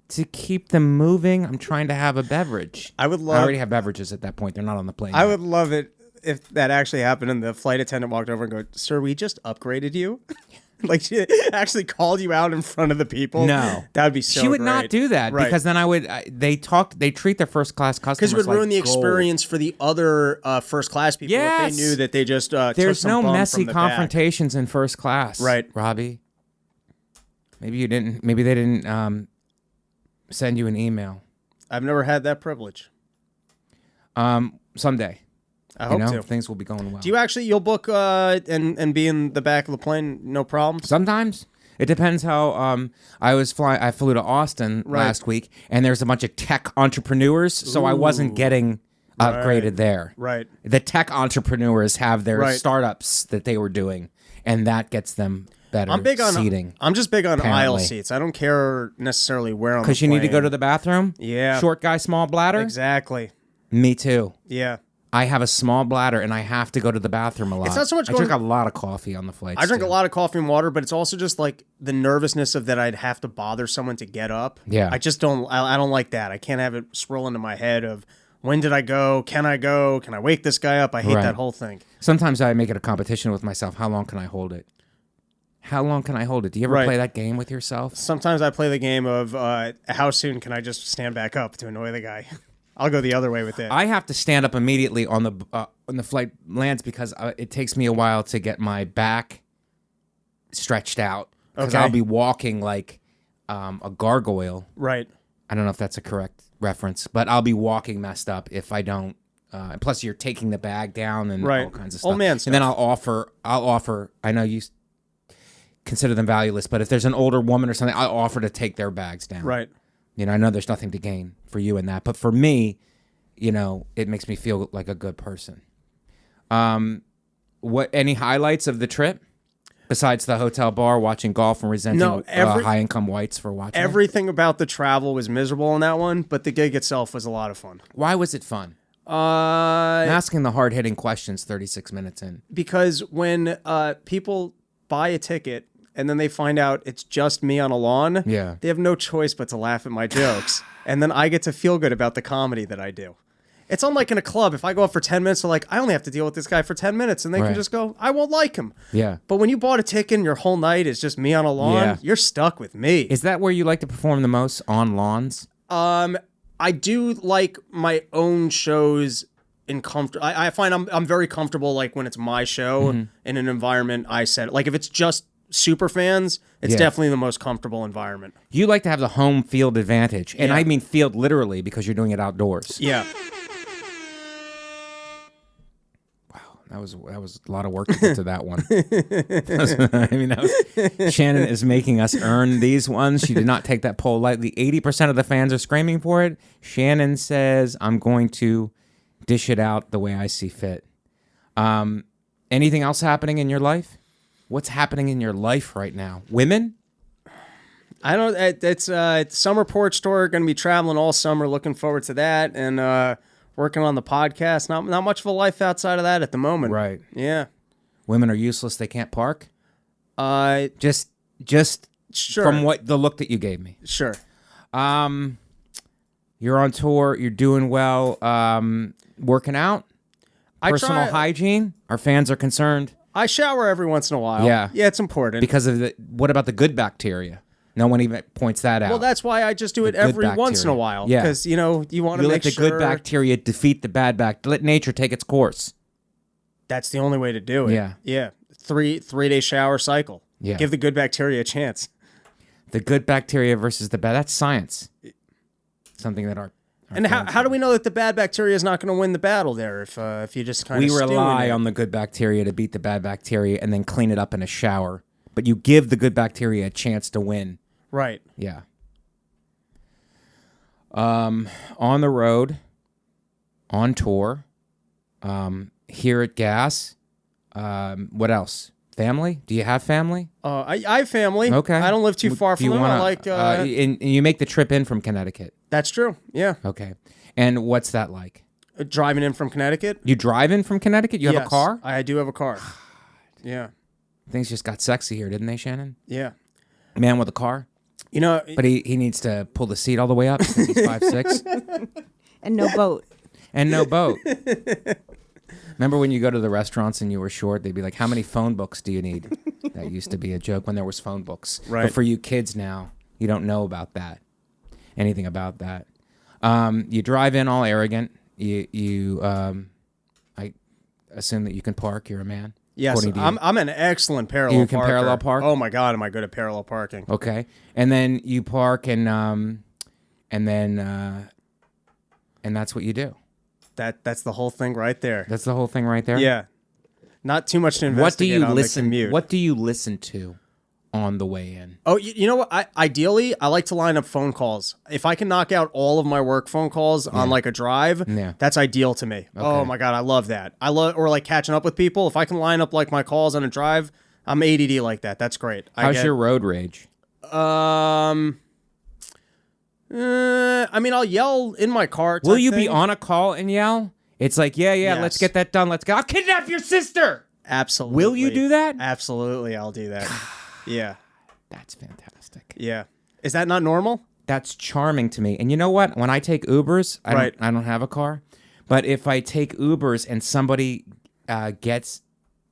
to keep them moving. I'm trying to have a beverage. I already have beverages at that point. They're not on the plane I yet. would love it if that actually happened and the flight attendant walked over and go, "Sir, we just upgraded you." Like she actually called you out in front of the people. No, that would be so. She would great. not do that because then I would. They treat their first class customers because it would ruin the gold. experience for the other first class people if they knew that they just. There's took some no messy from the confrontations in first class, right, Robbie? Maybe you didn't. Maybe they didn't send you an email. I've never had that privilege. Someday. I hope to. Things will be going well. Do you actually, you'll book and be in the back of the plane, no problems? Sometimes. It depends how. I flew to Austin last week, and there's a bunch of tech entrepreneurs, so I wasn't getting upgraded there. Right. The tech entrepreneurs have their startups that they were doing, and that gets them better seating. I'm just big on apparently. aisle seats. I don't care necessarily where I'm. Because you need to go to the bathroom. Yeah. Short guy, small bladder. Exactly. Me too. Yeah. I have a small bladder, and I have to go to the bathroom a lot. It's not so much. I drink a lot of coffee on the flights. I drink a lot of coffee and water, but it's also just like the nervousness of that I'd have to bother someone to get up. Yeah. I just don't. I don't like that. I can't have it swirl into my head of when did I go? Can I go? Can I wake this guy up? I hate that whole thing. Sometimes I make it a competition with myself. How long can I hold it? How long can I hold it? Do you ever play that game with yourself? Sometimes I play the game of how soon can I just stand back up to annoy the guy? I'll go the other way with it. I have to stand up immediately on the flight lands because it takes me a while to get my back stretched out. Because I'll be walking like a gargoyle. Right. I don't know if that's a correct reference, but I'll be walking messed up if I don't. Plus, you're taking the bag down and all kinds of stuff. Old man stuff. And then I'll offer. I know you consider them valueless, but if there's an older woman or something, I'll offer to take their bags down. Right. You know, I know there's nothing to gain for you in that, but for me, you know, it makes me feel like a good person. What any highlights of the trip besides the hotel bar, watching golf, and resenting high-income whites for watching? Everything about the travel was miserable on that one, but the gig itself was a lot of fun. Why was it fun? I'm asking the hard-hitting questions 36 minutes in. Because when people buy a ticket and then they find out it's just me on a lawn, they have no choice but to laugh at my jokes. And then I get to feel good about the comedy that I do. It's unlike in a club. If I go up for 10 minutes, they're like, I only have to deal with this guy for 10 minutes. And they can just go, I won't like him. Yeah. But when you bought a ticket and your whole night is just me on a lawn, you're stuck with me. Is that where you like to perform the most, on lawns? I do like my own shows in I find I'm very comfortable like when it's my show in an environment I set. Like if it's just super fans, it's definitely the most comfortable environment. You like to have the home field advantage. And I mean field literally because you're doing it outdoors. Yeah. Wow, that was a lot of work to get to that one. Shannon is making us earn these ones. She did not take that poll lightly. 80% of the fans are screaming for it. Shannon says, I'm going to dish it out the way I see fit. Anything else happening in your life? What's happening in your life right now? Women? I don't. It's summer porch tour. Going to be traveling all summer. Looking forward to that and working on the podcast. Not much of a life outside of that at the moment. Right. Yeah. Women are useless. They can't park. Just sure. From the look that you gave me. Sure. You're on tour. You're doing well. Working out. Personal hygiene. Our fans are concerned. I shower every once in a while. Yeah. Yeah, it's important. Because of what about the good bacteria? No one even points that out. Well, that's why I just do it every once in a while. Yeah. Because, you want to make sure. Let the good bacteria defeat the bad bacteria. Let nature take its course. That's the only way to do it. Yeah. Yeah. 3-day shower cycle. Yeah. Give the good bacteria a chance. The good bacteria versus the bad. That's science. Something that our and how do we know that the bad bacteria is not going to win the battle there if you just kind of We rely on the good bacteria to beat the bad bacteria and then clean it up in a shower. But you give the good bacteria a chance to win. Right. Yeah. On the road, on tour, here at Gas. What else? Family? Do you have family? I have family. Okay. I don't live too far from them. And you make the trip in from Connecticut. That's true. Yeah. Okay. And what's that like? Driving in from Connecticut? You drive in from Connecticut? You have a car? I do have a car. Yeah. Things just got sexy here, didn't they, Shannon? Yeah. Man with a car? But he needs to pull the seat all the way up because he's 5'6". And no boat. And no boat. Remember when you go to the restaurants and you were short, they'd be like, how many phone books do you need? That used to be a joke when there was phone books. Right. But for you kids now, you don't know about that. Anything about that. You drive in all arrogant. I assume that you can park. You're a man. Yes, I'm an excellent parallel You can parker. parallel park? Oh my God, am I good at parallel parking? Okay. And then you park and that's what you do. That's the whole thing right there. That's the whole thing right there? Yeah. Not too much to investigate on the commute. What do you listen to on the way in. Oh, you know what? Ideally, I like to line up phone calls. If I can knock out all of my work phone calls on like a drive, that's ideal to me. Okay. Oh my God, I love that. Or like catching up with people. If I can line up like my calls on a drive, I'm ADD like that. That's great. How's your road rage? I mean, I'll yell in my car. Will you be on a call and yell? It's like, yes. Let's get that done. Let's go. I'll kidnap your sister. Absolutely. Will you do that? Absolutely, I'll do that. Yeah. That's fantastic. Yeah. Is that not normal? That's charming to me. And you know what? When I take Ubers, I don't have a car. But if I take Ubers and somebody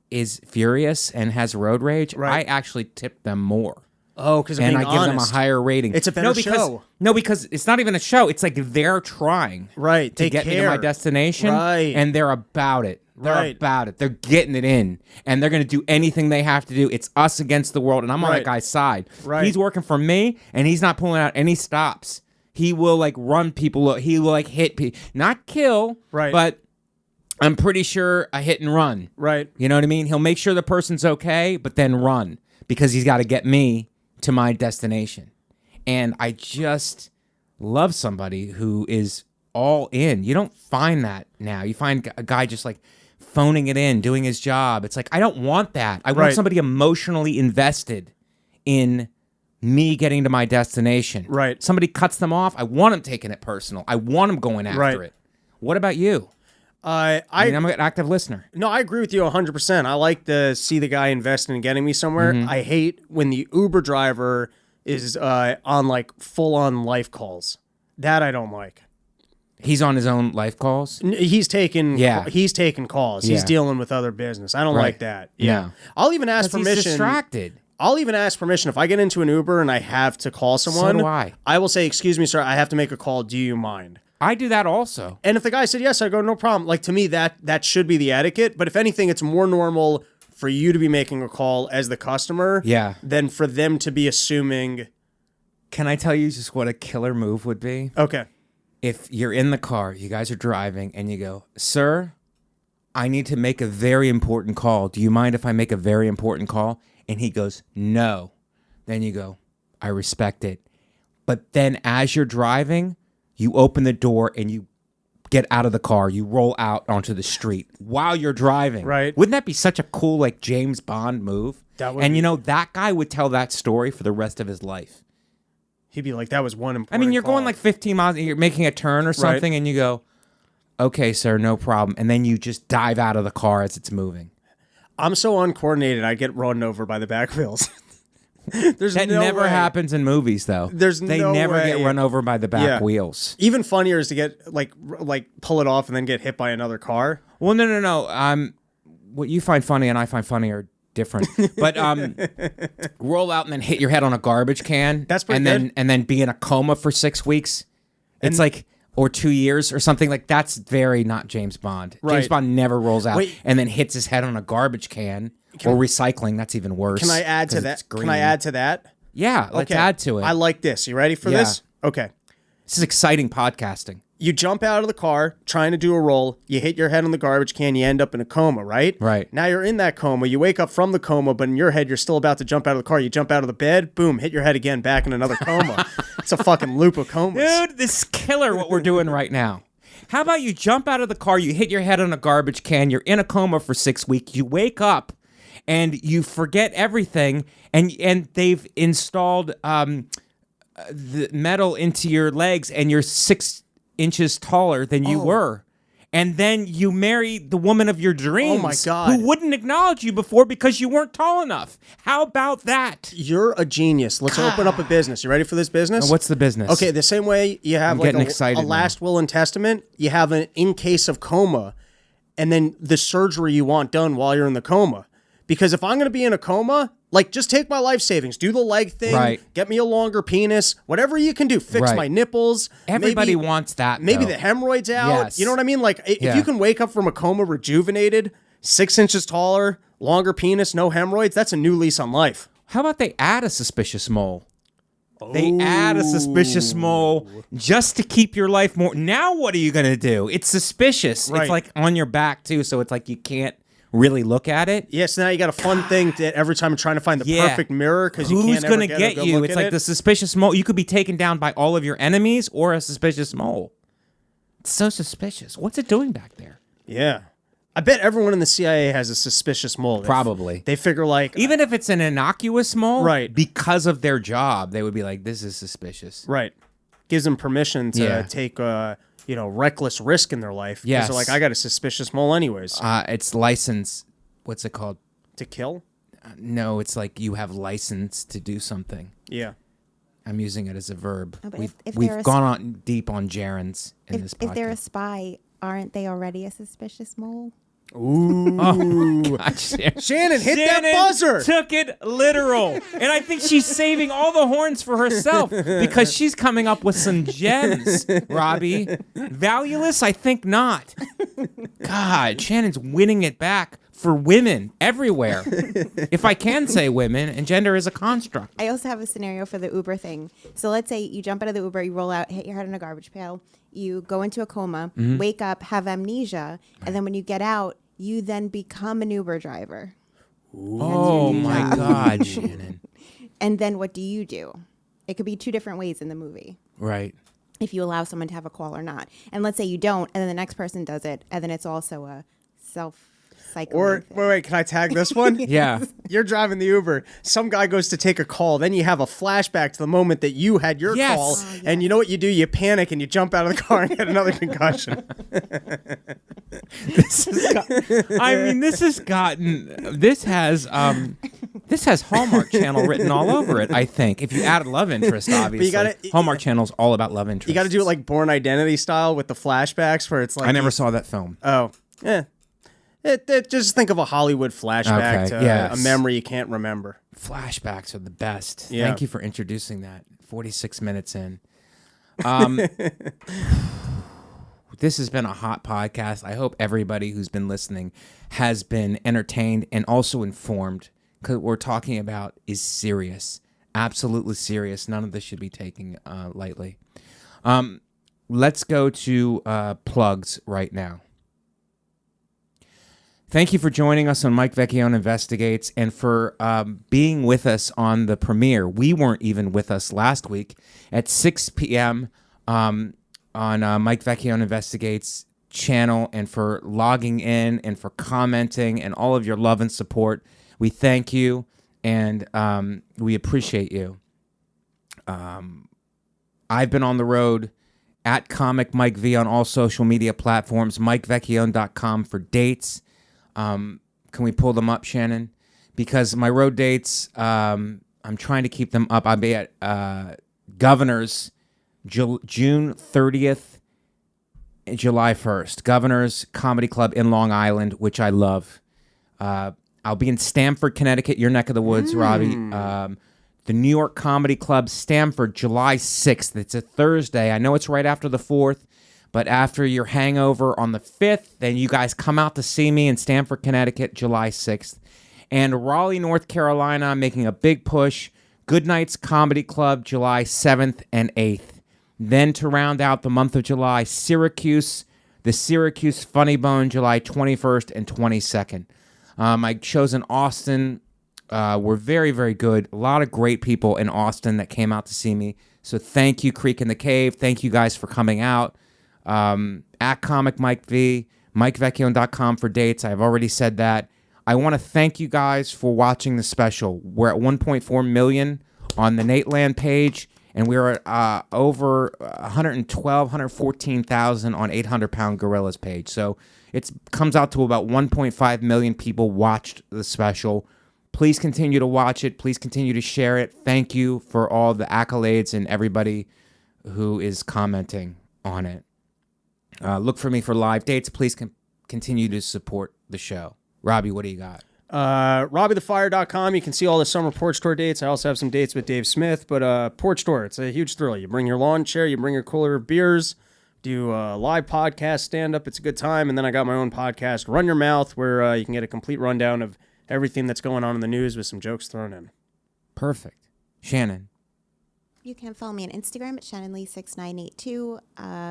is furious and has road rage, I actually tip them more. Oh, because and I give them a higher rating. It's a better show. No, because it's not even a show. It's like they're trying to get me to my destination, and they're about it. They're about it. They're getting it in, and they're going to do anything they have to do. It's us against the world, and I'm on that guy's side. He's working for me, and he's not pulling out any stops. He will like run people. He will like hit people, not kill, but I'm pretty sure a hit and run. Right. You know what I mean? He'll make sure the person's okay, but then run because he's got to get me to my destination. And I just love somebody who is all in. You don't find that now. You find a guy just like phoning it in, doing his job. It's like, I don't want that. I want somebody emotionally invested in me getting to my destination. Right. Somebody cuts them off. I want them taking it personal. I want them going after it. What about you? I mean, I'm an active listener. No, I agree with you 100%. I like to see the guy investing in getting me somewhere. I hate when the Uber driver is on like full-on life calls. That I don't like. He's on his own life calls? He's taking calls. He's dealing with other business. I don't like that. Yeah. I'll even ask permission. He's distracted. I'll even ask permission if I get into an Uber and I have to call someone. So do I. I will say, "Excuse me, sir, I have to make a call. Do you mind?" I do that also. And if the guy said yes, I go, no problem. Like, to me, that should be the etiquette. But if anything, it's more normal for you to be making a call as the customer than for them to be assuming. Can I tell you just what a killer move would be? Okay. If you're in the car, you guys are driving, and you go, "Sir, I need to make a very important call. Do you mind if I make a very important call?" And he goes, "No." Then you go, "I respect it." But then as you're driving, you open the door and you get out of the car. You roll out onto the street while you're driving. Right. Wouldn't that be such a cool, like, James Bond move? You know, that guy would tell that story for the rest of his life. He'd be like, that was one important I mean, you're call. going like 15 miles, and you're making a turn or something, and you go, "Okay, sir, no problem." And then you just dive out of the car as it's moving. I'm so uncoordinated, I get run over by the back wheels. That never happens in movies, though. They never get run over by the back wheels. Even funnier is to get like pull it off and then get hit by another car. Well, no. What you find funny and I find funny are different. But roll out and then hit your head on a garbage can. That's pretty good. And then be in a coma for 6 weeks. It's like, or 2 years or something like that's very not James Bond. Right. James Bond never rolls out and then hits his head on a garbage can. Or recycling, that's even worse. Can I add to that? Can I add to that? Yeah, let's add to it. I like this. You ready for this? Okay. This is exciting podcasting. You jump out of the car, trying to do a roll, you hit your head on the garbage can, you end up in a coma, right? Right. Now you're in that coma, you wake up from the coma, but in your head, you're still about to jump out of the car. You jump out of the bed, boom, hit your head again, back in another coma. It's a fucking loop of comas. Dude, this is killer what we're doing right now. How about you jump out of the car, you hit your head on a garbage can, you're in a coma for 6 weeks, you wake up, and you forget everything, and they've installed the metal into your legs, and you're 6 inches taller than you were. And then you marry the woman of your dreams. Oh my God. Who wouldn't acknowledge you before because you weren't tall enough. How about that? You're a genius. Let's open up a business. You ready for this business? What's the business? Okay, the same way you have like a last will and testament, you have an in case of coma, and then the surgery you want done while you're in the coma. Because if I'm going to be in a coma, like, just take my life savings, do the leg thing, get me a longer penis, whatever you can do, fix my nipples. Everybody wants that, maybe the hemorrhoids out. Yes. You know what I mean? Like, if you can wake up from a coma rejuvenated, 6 inches taller, longer penis, no hemorrhoids, that's a new lease on life. How about they add a suspicious mole? They add a suspicious mole just to keep your life more. Now what are you going to do? It's suspicious. It's like on your back, too, so it's like you can't really look at it. Yeah, so now you got a fun thing that every time you're trying to find the perfect mirror because you can't Who's going to get you? It's like the suspicious mole. You could be taken down by all of your enemies or a suspicious mole. It's so suspicious. What's it doing back there? Yeah. I bet everyone in the CIA has a suspicious mole. Probably. They figure like... Even if it's an innocuous mole, right, because of their job, they would be like, this is suspicious. Right. Gives them permission to take... reckless risk in their life. Yes. They're like, I got a suspicious mole anyways. It's license. What's it called? To kill? No, it's like you have license to do something. Yeah. I'm using it as a verb. No, we've gone on deep on gerunds in this podcast. If they're a spy, aren't they already a suspicious mole? Ooh. Oh, God, Shannon, hit that buzzer. Took it literal. And I think she's saving all the horns for herself because she's coming up with some gems, Robbie. Valueless? I think not. God, Shannon's winning it back for women everywhere. If I can say women, and gender is a construct. I also have a scenario for the Uber thing. So let's say you jump out of the Uber, you roll out, hit your head in a garbage pail, you go into a coma, wake up, have amnesia, and then when you get out, you then become an Uber driver. Oh my God, Shannon. And then what do you do? It could be two different ways in the movie. Right. If you allow someone to have a call or not. And let's say you don't, and then the next person does it, and then it's also a self-cycling Or, thing. wait, can I tag this one? Yeah. You're driving the Uber. Some guy goes to take a call. Then you have a flashback to the moment that you had your call. Oh, yes. And you know what you do? You panic and you jump out of the car and get another concussion. This has Hallmark Channel written all over it, I think. If you added love interest, obviously. Hallmark Channel's all about love interest. You got to do it like Born Identity style with the flashbacks where it's like... I never saw that film. Oh, yeah. Just think of a Hollywood flashback to a memory you can't remember. Flashbacks are the best. Yeah. Thank you for introducing that. 46 minutes in. This has been a hot podcast. I hope everybody who's been listening has been entertained and also informed, because what we're talking about is serious. Absolutely serious. None of this should be taken lightly. Let's go to plugs right now. Thank you for joining us on Mike Vecchione Investigates and for being with us on the premiere. We weren't even with us last week at 6 p.m. On Mike Vecchione Investigates channel, and for logging in and for commenting and all of your love and support. We thank you, and we appreciate you. I've been on the road at Comic Mike V on all social media platforms, MikeVecchione.com for dates. Can we pull them up, Shannon? Because my road dates, I'm trying to keep them up. I'll be at Governor's June 30th and July 1st. Governor's Comedy Club in Long Island, which I love. I'll be in Stamford, Connecticut, your neck of the woods, Robbie. The New York Comedy Club, Stamford, July 6th. It's a Thursday. I know it's right after the 4th. But after your hangover on the 5th, then you guys come out to see me in Stamford, Connecticut, July 6th. And Raleigh, North Carolina, making a big push. Good Nights Comedy Club, July 7th and 8th. Then to round out the month of July, Syracuse, the Syracuse Funny Bone, July 21st and 22nd. My shows in Austin were very, very good. A lot of great people in Austin that came out to see me. So thank you, Creek in the Cave. Thank you guys for coming out. At Comic Mike V, MikeVecchione.com for dates. I've already said that. I want to thank you guys for watching the special. We're at 1.4 million on the Nateland page, and we're at over 114,000 on 800 Pound Gorilla's page. So it comes out to about 1.5 million people watched the special. Please continue to watch it. Please continue to share it. Thank you for all the accolades and everybody who is commenting on it. Look for me for live dates. Please continue to support the show. Robbie, what do you got? RobbieTheFire.com. You can see all the summer porch tour dates. I also have some dates with Dave Smith, but porch tour, it's a huge thrill. You bring your lawn chair, you bring your cooler of beers, do a live podcast, stand-up. It's a good time. And then I got my own podcast, Run Your Mouth, where you can get a complete rundown of everything that's going on in the news with some jokes thrown in. Perfect. Shannon. You can follow me on Instagram at ShannonLee6982.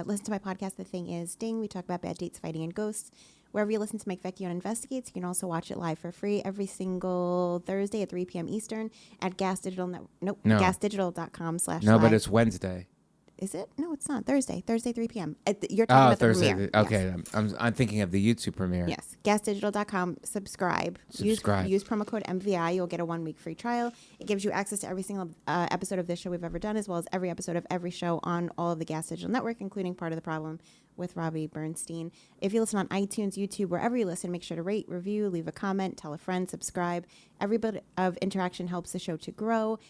Listen to my podcast, The Thing Is Ding. We talk about bad dates, fighting, and ghosts. wherever you listen to Mike Vecchione Investigates. You can also watch it live for free every single Thursday at 3 p.m. Eastern at gasdigital.com/live. No, but it's Wednesday. Is it? No, it's not. Thursday, 3 p.m. You're talking about Thursday. the premiere. Okay, Yes. I'm thinking of the YouTube premiere. Yes, gasdigital.com. Subscribe. Use promo code MVI. You'll get a 1-week free trial. It gives you access to every single episode of this show we've ever done, as well as every episode of every show on all of the Gas Digital Network, including Part of the Problem with Robbie Bernstein. If you listen on iTunes, YouTube, wherever you listen, make sure to rate, review, leave a comment, tell a friend, subscribe. Every bit of interaction helps the show to grow.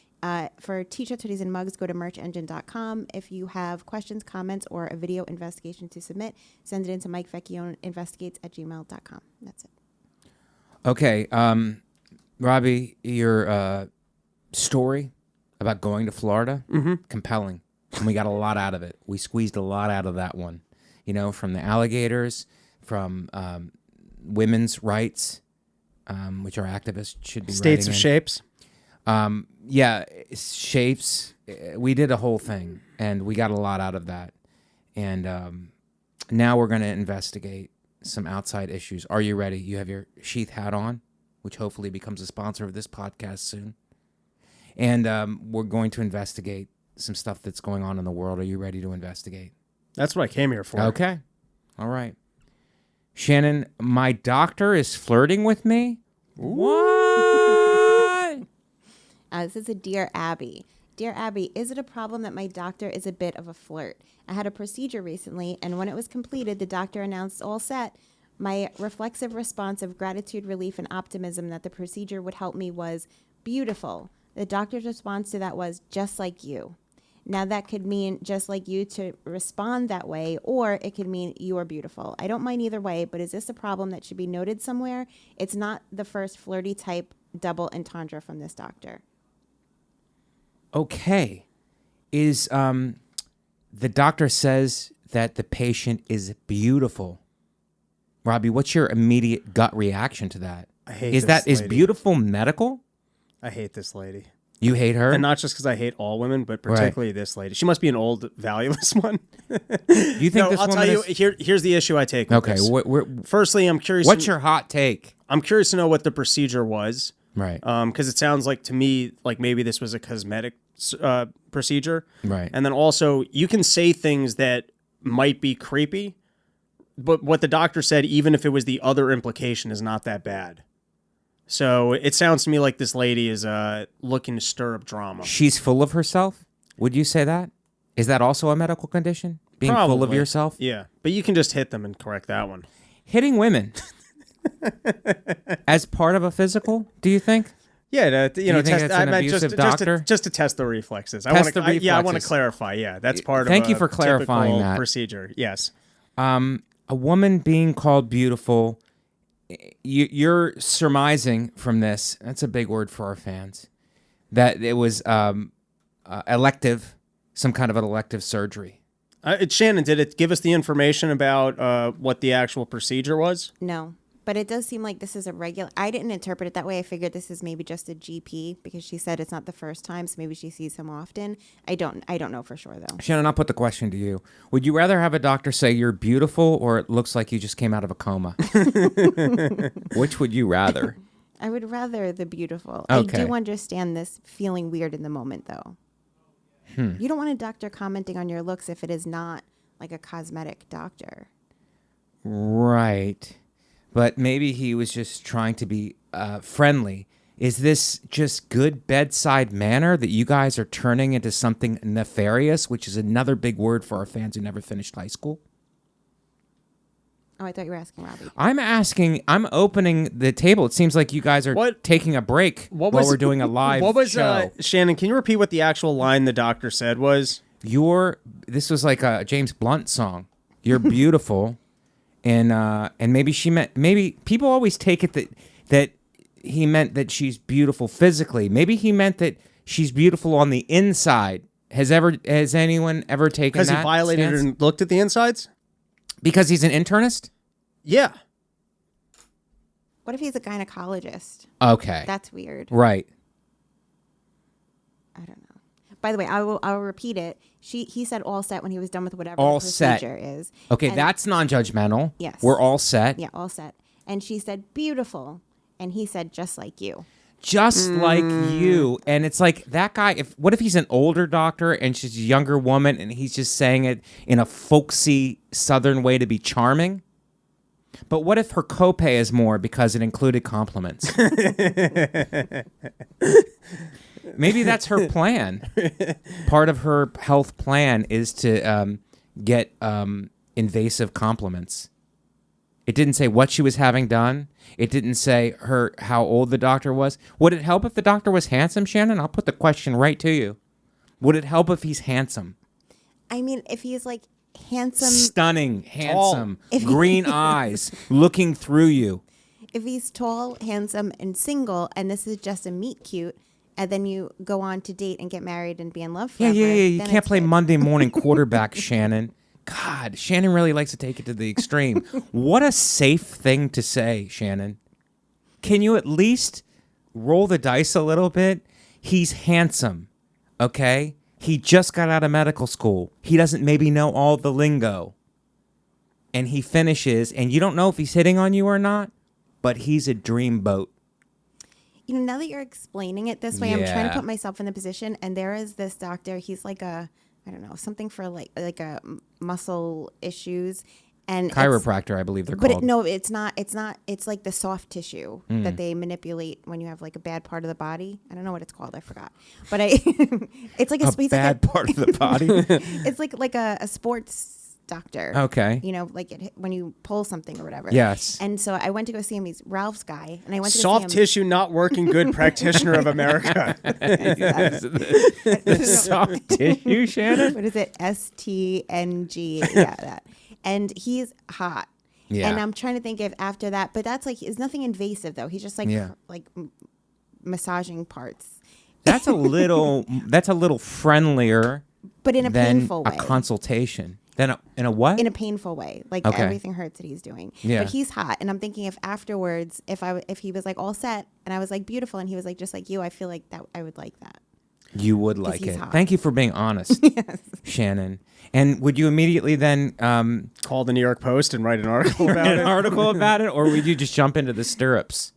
For t-shirts, hoodies, and mugs, go to merchengine.com. If you have questions, comments, or a video investigation to submit, send it in to MikeVecchioneInvestigates@gmail.com. That's it. Okay, Robbie, your story about going to Florida, compelling. And we got a lot out of it. We squeezed a lot out of that one. You know, from the alligators, from women's rights, which our activists should be States of writing in. shapes. Yeah, shapes. We did a whole thing, and we got a lot out of that. And now we're going to investigate some outside issues. Are you ready? You have your sheath hat on, which hopefully becomes a sponsor of this podcast soon. And we're going to investigate some stuff that's going on in the world. Are you ready to investigate? That's what I came here for. Okay. All right. Shannon, my doctor is flirting with me? What? This is a Dear Abby. Dear Abby, is it a problem that my doctor is a bit of a flirt? I had a procedure recently, and when it was completed, the doctor announced all set. My reflexive response of gratitude, relief, and optimism that the procedure would help me was beautiful. The doctor's response to that was just like you. Now that could mean just like you to respond that way, or it could mean you are beautiful. I don't mind either way, but is this a problem that should be noted somewhere? It's not the first flirty type double entendre from this doctor. Okay. Is the doctor says that the patient is beautiful. Robbie, what's your immediate gut reaction to that? I hate is this that is lady. beautiful medical? I hate this lady. You hate her? And not just because I hate all women, but particularly this lady. She must be an old, valueless one. You think no, this I'll woman tell you. is... Here's the issue I take with Okay. this. Firstly, I'm curious. What's your hot take? I'm curious to know what the procedure was. Right. Because it sounds like to me like maybe this was a cosmetic procedure. Right. And then also you can say things that might be creepy, but what the doctor said, even if it was the other implication, is not that bad. So it sounds to me like this lady is looking to stir up drama. She's full of herself? Would you say that? Is that also a medical condition? Being full of Probably. yourself? Yeah. But you can just hit them and correct that one. Hitting women as part of a physical, do you think? Yeah, you think test, that's an abusive doctor? Just to test the reflexes. Test the reflexes. Yeah, I want to clarify. Yeah, that's part Thank of you for clarifying typical that. procedure. Yes. A woman being called beautiful, you're surmising from this, that's a big word for our fans, that it was elective, some kind of an elective surgery. Shannon, did it give us the information about what the actual procedure was? No, but it does seem like this is a regular. I didn't interpret it that way. I figured this is maybe just a GP because she said it's not the first time, so maybe she sees him often. I don't know for sure though. Shannon, I'll put the question to you. Would you rather have a doctor say you're beautiful or it looks like you just came out of a coma? Which would you rather? I would rather the beautiful. Okay. I do understand this feeling weird in the moment though. You don't want a doctor commenting on your looks if it is not like a cosmetic doctor. Right. But maybe he was just trying to be friendly. Is this just good bedside manner that you guys are turning into something nefarious, which is another big word for our fans who never finished high school? Oh, I thought you were asking Robbie. I'm opening the table. It seems like you guys are taking a break while we're doing a live show. Shannon, can you repeat what the actual line the doctor said was? This was like a James Blunt song. You're beautiful. And maybe people always take it that he meant that she's beautiful physically. Maybe he meant that she's beautiful on the inside. Has anyone ever taken that? Because he violated her and looked at the insides? Because he's an internist? Yeah. What if he's a gynecologist? Okay. That's weird. Right. I don't know. By the way, I'll repeat it. He said all set when he was done with whatever all the procedure is. Okay, And that's non-judgmental. Yes. We're all set. Yeah, all set. And she said, beautiful. And he said, just like you. Just like you. And it's like that guy, what if he's an older doctor and she's a younger woman and he's just saying it in a folksy southern way to be charming? But what if her copay is more because it included compliments? Maybe that's her plan. Part of her health plan is to get invasive compliments. It didn't say what she was having done. It didn't say how old the doctor was. Would it help if the doctor was handsome, Shannon? I'll put the question right to you. Would it help if he's handsome? I mean, if he's like handsome, stunning, handsome, green eyes, looking through you. If he's tall, handsome, and single, and this is just a meet cute, and then you go on to date and get married and be in love forever. Yeah. You then can't play good. Monday morning quarterback, Shannon. God, Shannon really likes to take it to the extreme. What a safe thing to say, Shannon. Can you at least roll the dice a little bit? He's handsome, okay? He just got out of medical school. He doesn't maybe know all the lingo. And he finishes, and you don't know if he's hitting on you or not, but he's a dreamboat. You know, now that you're explaining it this way, I'm trying to put myself in the position, and there is this doctor, he's like I don't know, something for like a muscle issues. And chiropractor, I believe they're called. But no, it's not. It's like the soft tissue that they manipulate when you have like a bad part of the body. I don't know what it's called. I forgot. But it's like a bad part of the body. It's like a sports doctor. Okay. You know, like when you pull something or whatever. Yes. And so I went to go see him. He's Ralph's guy, and I went to soft go see him. tissue not working good practitioner of America. Soft tissue, Shannon. What is it? STNG. Yeah, that. And he's hot. Yeah. And I'm trying to think if after that, but that's like, it's nothing invasive though. He's just like, massaging parts. That's a little friendlier, but in a than painful way. A consultation. In a what? In a painful way. Like everything hurts that he's doing. Yeah. But he's hot. And I'm thinking if afterwards, if he was like all set and I was like beautiful and he was like, just like you, I feel like that I would like that. You would like it. Hot. Thank you for being honest, yes. Shannon. And would you immediately then call the New York Post and write an article about it? Or would you just jump into the stirrups?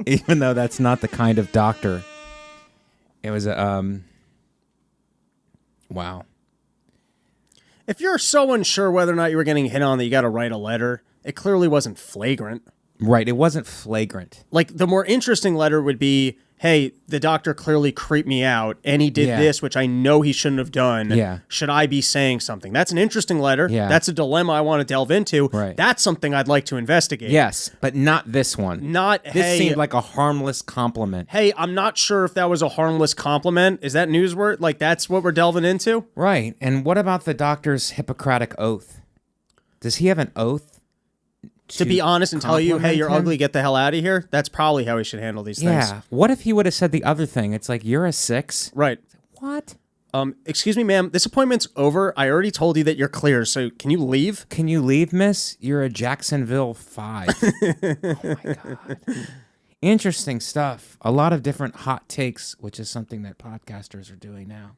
Even though that's not the kind of doctor. It was a wow. If you're so unsure whether or not you were getting hit on that you got to write a letter, it clearly wasn't flagrant. Right, it wasn't flagrant. Like, the more interesting letter would be, hey, the doctor clearly creeped me out, and he did this, which I know he shouldn't have done. Yeah. Should I be saying something? That's an interesting letter. Yeah. That's a dilemma I want to delve into. Right. That's something I'd like to investigate. Yes, but not this one. This seemed like a harmless compliment. Hey, I'm not sure if that was a harmless compliment. Is that newsword? Like, that's what we're delving into? Right. And what about the doctor's Hippocratic oath? Does he have an oath? To be honest and tell you, hey, you're him? ugly, get the hell out of here. That's probably how we should handle these things. Yeah. What if he would have said the other thing? It's like, you're a 6. Right. What? Excuse me, ma'am. This appointment's over. I already told you that you're clear, so can you leave? Can you leave, miss? You're a Jacksonville 5. Oh, my God. Interesting stuff. A lot of different hot takes, which is something that podcasters are doing now.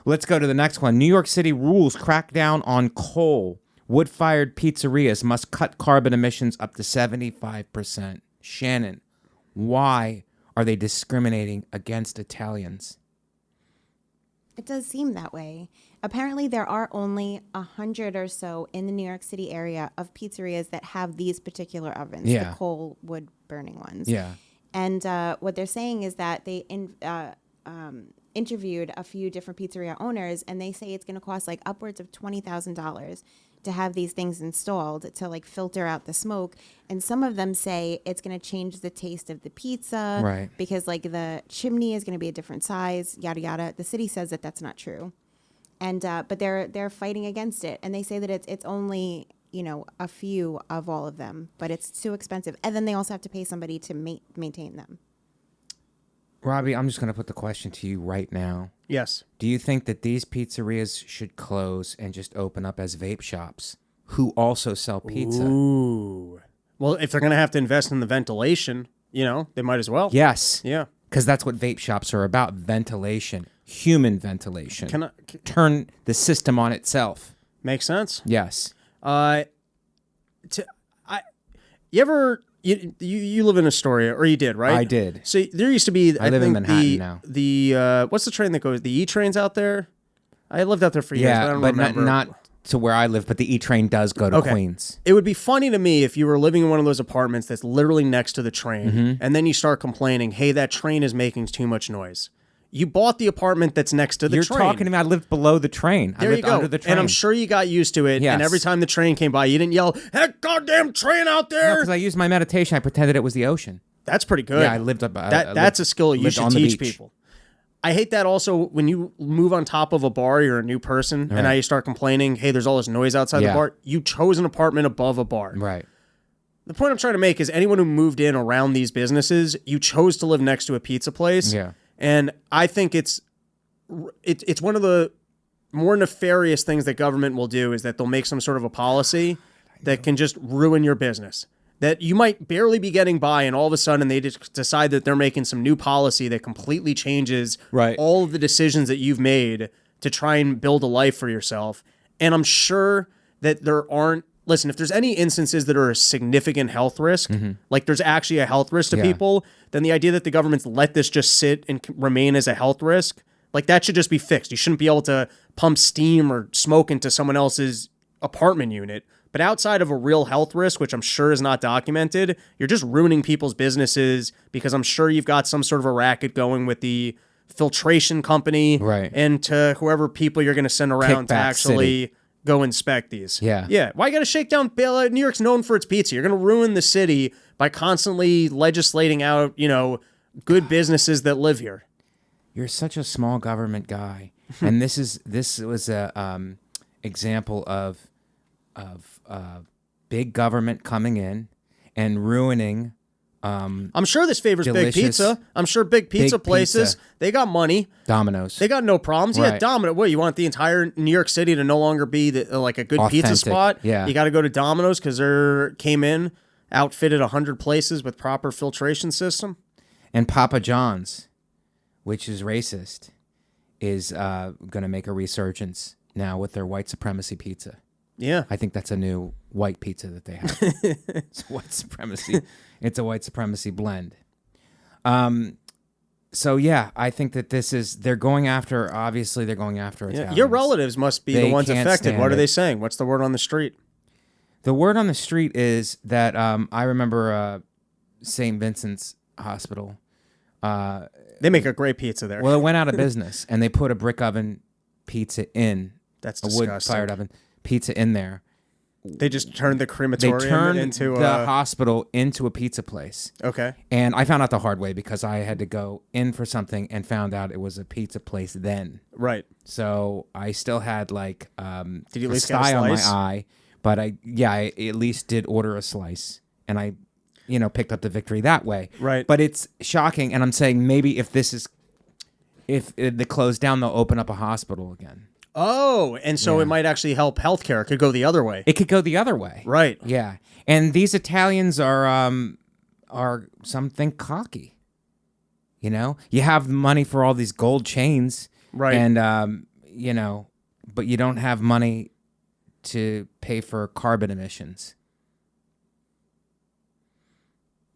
Let's go to the next one. New York City rules crack down on coal. Wood-fired pizzerias must cut carbon emissions up to 75%. Shannon, why are they discriminating against Italians? It does seem that way. Apparently, there are only 100 or so in the New York City area of pizzerias that have these particular ovens, the coal wood burning ones. Yeah. And what they're saying is that they interviewed a few different pizzeria owners, and they say it's going to cost like upwards of $20,000 to have these things installed to like filter out the smoke. And some of them say it's going to change the taste of the pizza, right? Because like the chimney is going to be a different size, yada yada. The city says that that's not true, and but they're fighting against it, and they say that it's only a few of all of them, but it's too expensive, and then they also have to pay somebody to maintain them. Robbie, I'm just going to put the question to you right now. Yes. Do you think that these pizzerias should close and just open up as vape shops who also sell pizza? Ooh. Well, if they're going to have to invest in the ventilation, they might as well. Yes. Yeah. Because that's what vape shops are about, ventilation. human ventilation. Turn the system on itself. Makes sense. Yes. You live in Astoria, or you did, right? I did. So there used to be. I live in Manhattan now. The what's the train that goes? The E trains out there. I lived out there for years. Yeah, but I don't but remember. not to where I live. But the E train does go to Queens. It would be funny to me if you were living in one of those apartments that's literally next to the train, and then you start complaining, "Hey, that train is making too much noise." You bought the apartment that's next to the train. You're talking to me. I lived below the train. There I lived you go. under the train. And I'm sure you got used to it. Yes. And every time the train came by, you didn't yell, "That goddamn train out there!" Because I used my meditation. I pretended it was the ocean. That's pretty good. Yeah, I lived up. That's a skill you should teach people. I hate that also when you move on top of a bar, you're a new person, and now you start complaining, "Hey, there's all this noise outside the bar." You chose an apartment above a bar. Right. The point I'm trying to make is anyone who moved in around these businesses, you chose to live next to a pizza place. Yeah. And I think it's one of the more nefarious things that government will do is that they'll make some sort of a policy that can just ruin your business. That you might barely be getting by, and all of a sudden they just decide that they're making some new policy that completely changes all of the decisions that you've made to try and build a life for yourself. And I'm sure that there aren't, listen, if there's any instances that are a significant health risk, like there's actually a health risk to people, then the idea that the government's let this just sit and remain as a health risk, like that should just be fixed. You shouldn't be able to pump steam or smoke into someone else's apartment unit. But outside of a real health risk, which I'm sure is not documented, you're just ruining people's businesses because I'm sure you've got some sort of a racket going with the filtration company and to whoever people you're going to send around to actually go inspect these. Yeah. Why you got to shake down? New York's known for its pizza. You're going to ruin the city by constantly legislating out, good businesses that live here. You're such a small government guy, and this was a example of big government coming in and ruining. I'm sure this favors big pizza. I'm sure big pizza places, they got money. Domino's. They got no problems. Right. Yeah, Domino. What, you want the entire New York City to no longer be like a good Authentic. pizza spot? Yeah. You got to go to Domino's because they came in, outfitted 100 places with proper filtration system. And Papa John's, which is racist, is going to make a resurgence now with their white supremacy pizza. Yeah. I think that's a new white pizza that they have. It's white supremacy. It's a white supremacy blend. So yeah, I think that they're going after Italians. Your relatives must be the ones affected. What are they saying? What's the word on the street? The word on the street is that I remember St. Vincent's Hospital. They make a great pizza there. Well, it went out of business, and they put a brick oven pizza in. That's disgusting. A wood-fired oven pizza in there. They just turned the crematorium into the hospital into a pizza place. Okay. And I found out the hard way because I had to go in for something and found out it was a pizza place then. Right. So I still had like did you at least get a sty on my slice? eye, but I at least did order a slice, and I picked up the victory that way. Right. But it's shocking, and I'm saying maybe if they close down, they'll open up a hospital again. Oh, and so it might actually help healthcare. It could go the other way. It could go the other way. Right. Yeah. And these Italians are something cocky. You have money for all these gold chains. Right. And, but you don't have money to pay for carbon emissions.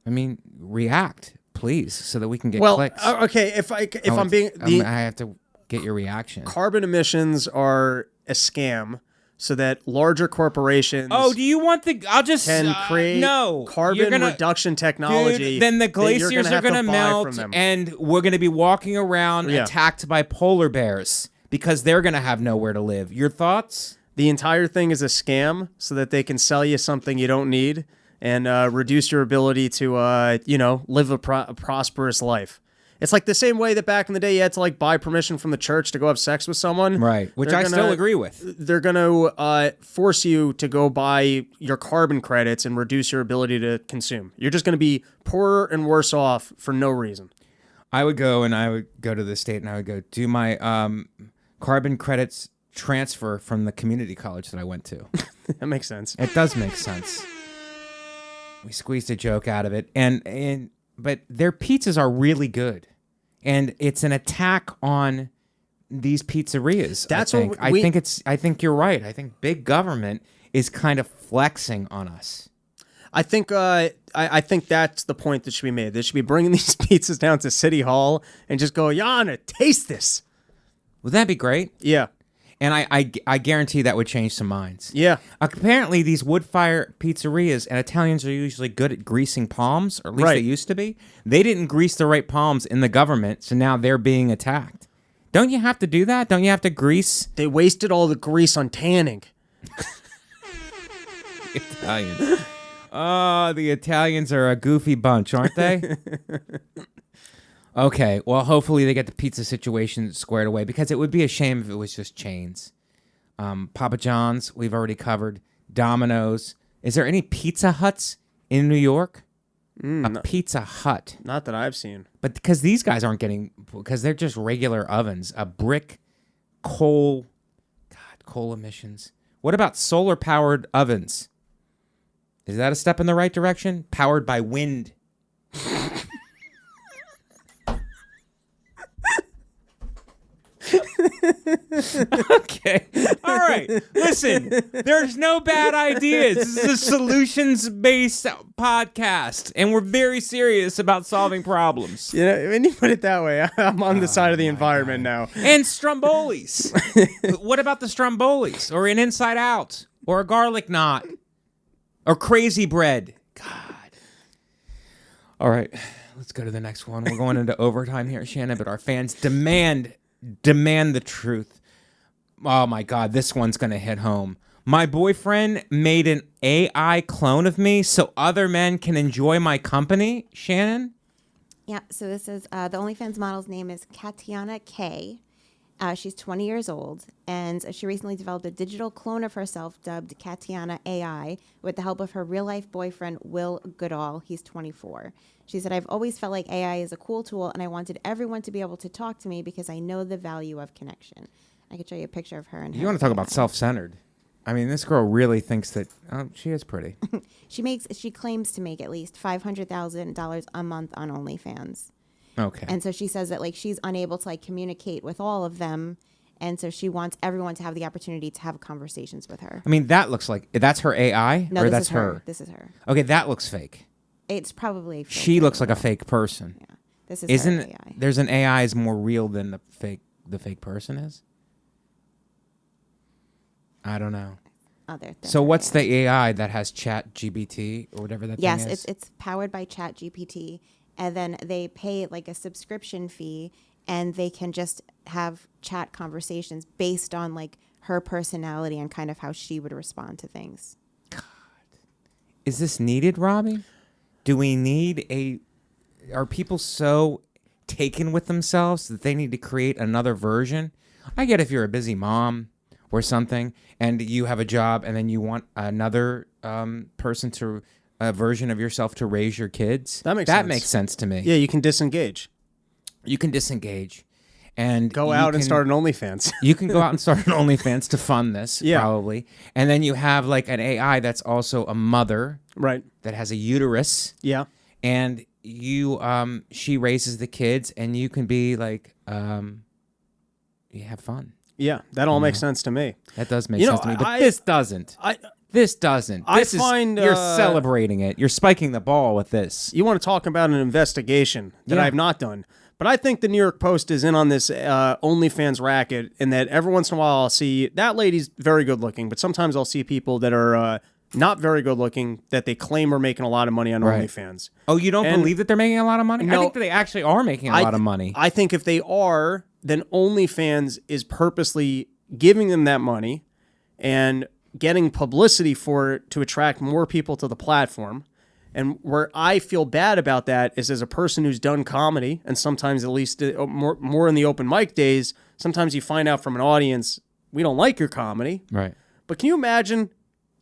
I mean, react, please, so that we can get clicks. Okay, I have to get your reaction. Carbon emissions are a scam so that larger corporations do you want can create carbon reduction technology. Dude, then the glaciers are going to melt and we're going to be walking around attacked by polar bears because they're going to have nowhere to live. Your thoughts? The entire thing is a scam so that they can sell you something you don't need and reduce your ability to live a prosperous life. It's like the same way that back in the day you had to buy permission from the church to go have sex with someone. Right, which I still agree with. They're going to force you to go buy your carbon credits and reduce your ability to consume. You're just going to be poorer and worse off for no reason. I would go to the state and I would go, do my carbon credits transfer from the community college that I went to? That makes sense. It does make sense. We squeezed a joke out of it. But their pizzas are really good. And it's an attack on these pizzerias. That's I think you're right. I think big government is kind of flexing on us. I think that's the point that should be made. They should be bringing these pizzas down to City Hall and just go, Yana, taste this. Would that be great? Yeah. And I guarantee that would change some minds. Yeah. Apparently, these wood-fire pizzerias, and Italians are usually good at greasing palms, or at least they used to be. They didn't grease the right palms in the government, so now they're being attacked. Don't you have to do that? Don't you have to grease? They wasted all the grease on tanning. Italians. Oh, the Italians are a goofy bunch, aren't they? Okay, well, hopefully they get the pizza situation squared away, because it would be a shame if it was just chains. Papa John's, we've already covered. Domino's. Is there any Pizza Huts in New York? Pizza Hut. Not that I've seen. But because these guys aren't getting, because they're just regular ovens. A brick, coal emissions. What about solar-powered ovens? Is that a step in the right direction? Powered by wind. Okay. All right. Listen, there's no bad ideas. This is a solutions-based podcast, and we're very serious about solving problems. You know, when you put it that way, I'm on the side of the environment now. And Strombolis. What about the Strombolis? Or an Inside Out? Or a garlic knot? Or crazy bread? God. All right. Let's go to the next one. We're going into overtime here, Shannon, but our fans demand the truth. Oh my God, this one's going to hit home. My boyfriend made an AI clone of me so other men can enjoy my company, Shannon? Yeah, so this is, the OnlyFans model's name is Katiana K. She's 20 years old, and she recently developed a digital clone of herself dubbed Katiana AI with the help of her real-life boyfriend, Will Goodall. He's 24. She said, I've always felt like AI is a cool tool, and I wanted everyone to be able to talk to me because I know the value of connection. I could show you a picture of her. And you want to talk about self-centered. I mean, this girl really thinks that she is pretty. She claims to make at least $500,000 a month on OnlyFans. Okay. And so she says that like she's unable to like communicate with all of them, and so she wants everyone to have the opportunity to have conversations with her. I mean, that looks like that's her AI, no, or this that's is her. This is her. Okay, that looks fake. It's probably fake. She looks like a fake person. Yeah, this is her AI. There's an AI is more real than the fake person is? I don't know. So what's the AI that has Chat GPT or whatever that thing is? Yes, it's powered by Chat GPT, and then they pay like a subscription fee, and they can just have chat conversations based on like her personality and kind of how she would respond to things. God. Is this needed, Robbie? Do we need are people so taken with themselves that they need to create another version? I get if you're a busy mom or something and you have a job and then you want another person to a version of yourself to raise your kids. That makes sense to me. Yeah, you can disengage. And go out and start an OnlyFans. You can go out and start an OnlyFans to fund this, probably. And then you have like an AI that's also a mother, right? That has a uterus, and you, she raises the kids, and you can be like, you have fun. Yeah, that all makes sense to me. That does make sense to me, but this doesn't. This doesn't. You're celebrating it. You're spiking the ball with this. You want to talk about an investigation that I have not done. But I think the New York Post is in on this OnlyFans racket, in that every once in a while I'll see that lady's very good looking, but sometimes I'll see people that are not very good looking that they claim are making a lot of money on OnlyFans. Oh, you don't believe that they're making a lot of money? No, I think that they actually are making a lot of money. I think if they are, then OnlyFans is purposely giving them that money and getting publicity for it to attract more people to the platform. And where I feel bad about that is, as a person who's done comedy, and sometimes at least more in the open mic days, sometimes you find out from an audience, we don't like your comedy. Right. But can you imagine,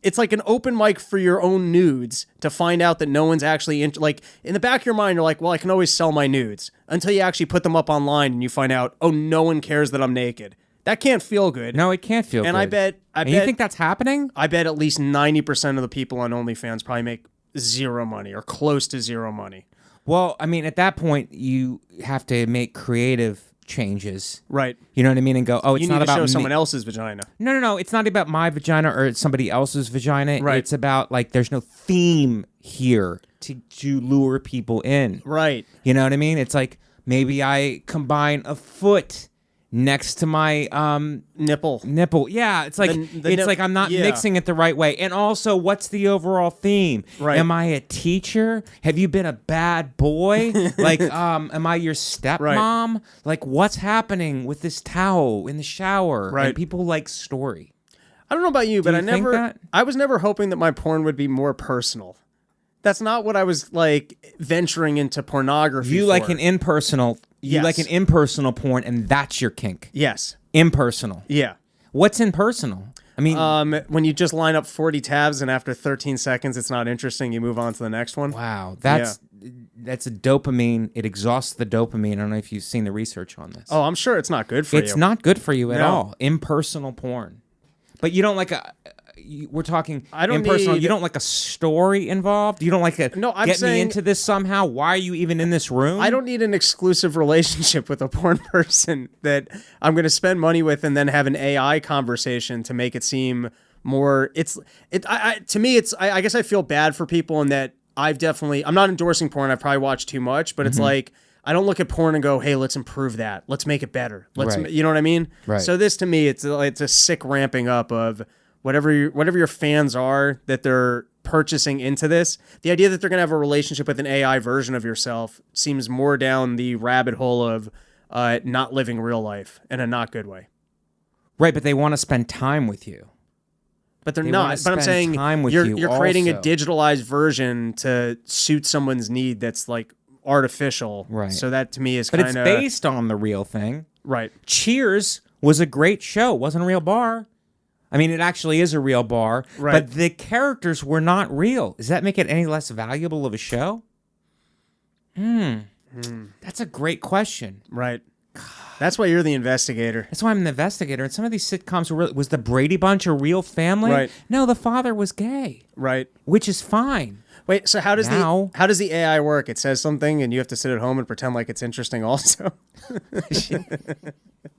it's like an open mic for your own nudes to find out that no one's actually, like, in the back of your mind, you're like, well, I can always sell my nudes, until you actually put them up online and you find out, oh, no one cares that I'm naked. That can't feel good. No, it can't feel good. And I bet... you think that's happening? I bet at least 90% of the people on OnlyFans probably make zero money or close to zero money. Well, I mean, at that point, you have to make creative changes. Right. You know what I mean? And go, oh, it's you not need to about show me. someone else's vagina. No. It's not about my vagina or it's somebody else's vagina. Right. It's about like there's no theme here to lure people in. Right. You know what I mean? It's like maybe I combine a foot next to my nipple. Yeah, it's like like I'm not mixing it the right way. And also, what's the overall theme? Right. Am I a teacher? Have you been a bad boy? Like am I your stepmom? Like what's happening with this towel in the shower? Right. And people like story. I don't know about you, but you I was never hoping that my porn would be more personal. That's not what I was like venturing into pornography. You for. like an impersonal. You Yes. like an impersonal porn, and that's your kink. Yes. Impersonal. Yeah. What's impersonal? I mean, when you just line up 40 tabs and after 13 seconds it's not interesting, you move on to the next one. wow, that's a dopamine. It exhausts the dopamine. I don't know if you've seen the research on this. Oh, I'm sure it's not good for you. It's not good for you at No. all. Impersonal porn, but you don't like a. We're talking I don't impersonal. need- You don't like a story involved. You don't like a. No, I'm get me saying- into this somehow. Why are you even in this room? I don't need an exclusive relationship with a porn person that I'm going to spend money with and then have an AI conversation to make it seem more. To me, I guess I feel bad for people in that I'm not endorsing porn. I've probably watched too much, but it's like, I don't look at porn and go, hey, let's improve that. Let's make it better. Right. You know what I mean? Right. So this to me, it's a sick ramping up of whatever your fans are that they're purchasing into this. The idea that they're going to have a relationship with an AI version of yourself seems more down the rabbit hole of not living real life in a not good way. Right, but they want to spend time with you. But they're They not. wanna But I'm spend saying time with you're you creating a also. digitalized version to suit someone's need that's like artificial. Right. So that to me is But kind of it's based on the real thing. right. Cheers was a great show. It wasn't a real bar. I mean, it actually is a real bar, Right. but the characters were not real. Does that make it any less valuable of a show? That's a great question. Right. That's why you're the investigator. That's why I'm an investigator. And some of these sitcoms were was the Brady Bunch a real family? Right. No, the father was gay, Right. which is fine. Wait, so how does Now- the AI work? It says something and you have to sit at home and pretend like it's interesting also.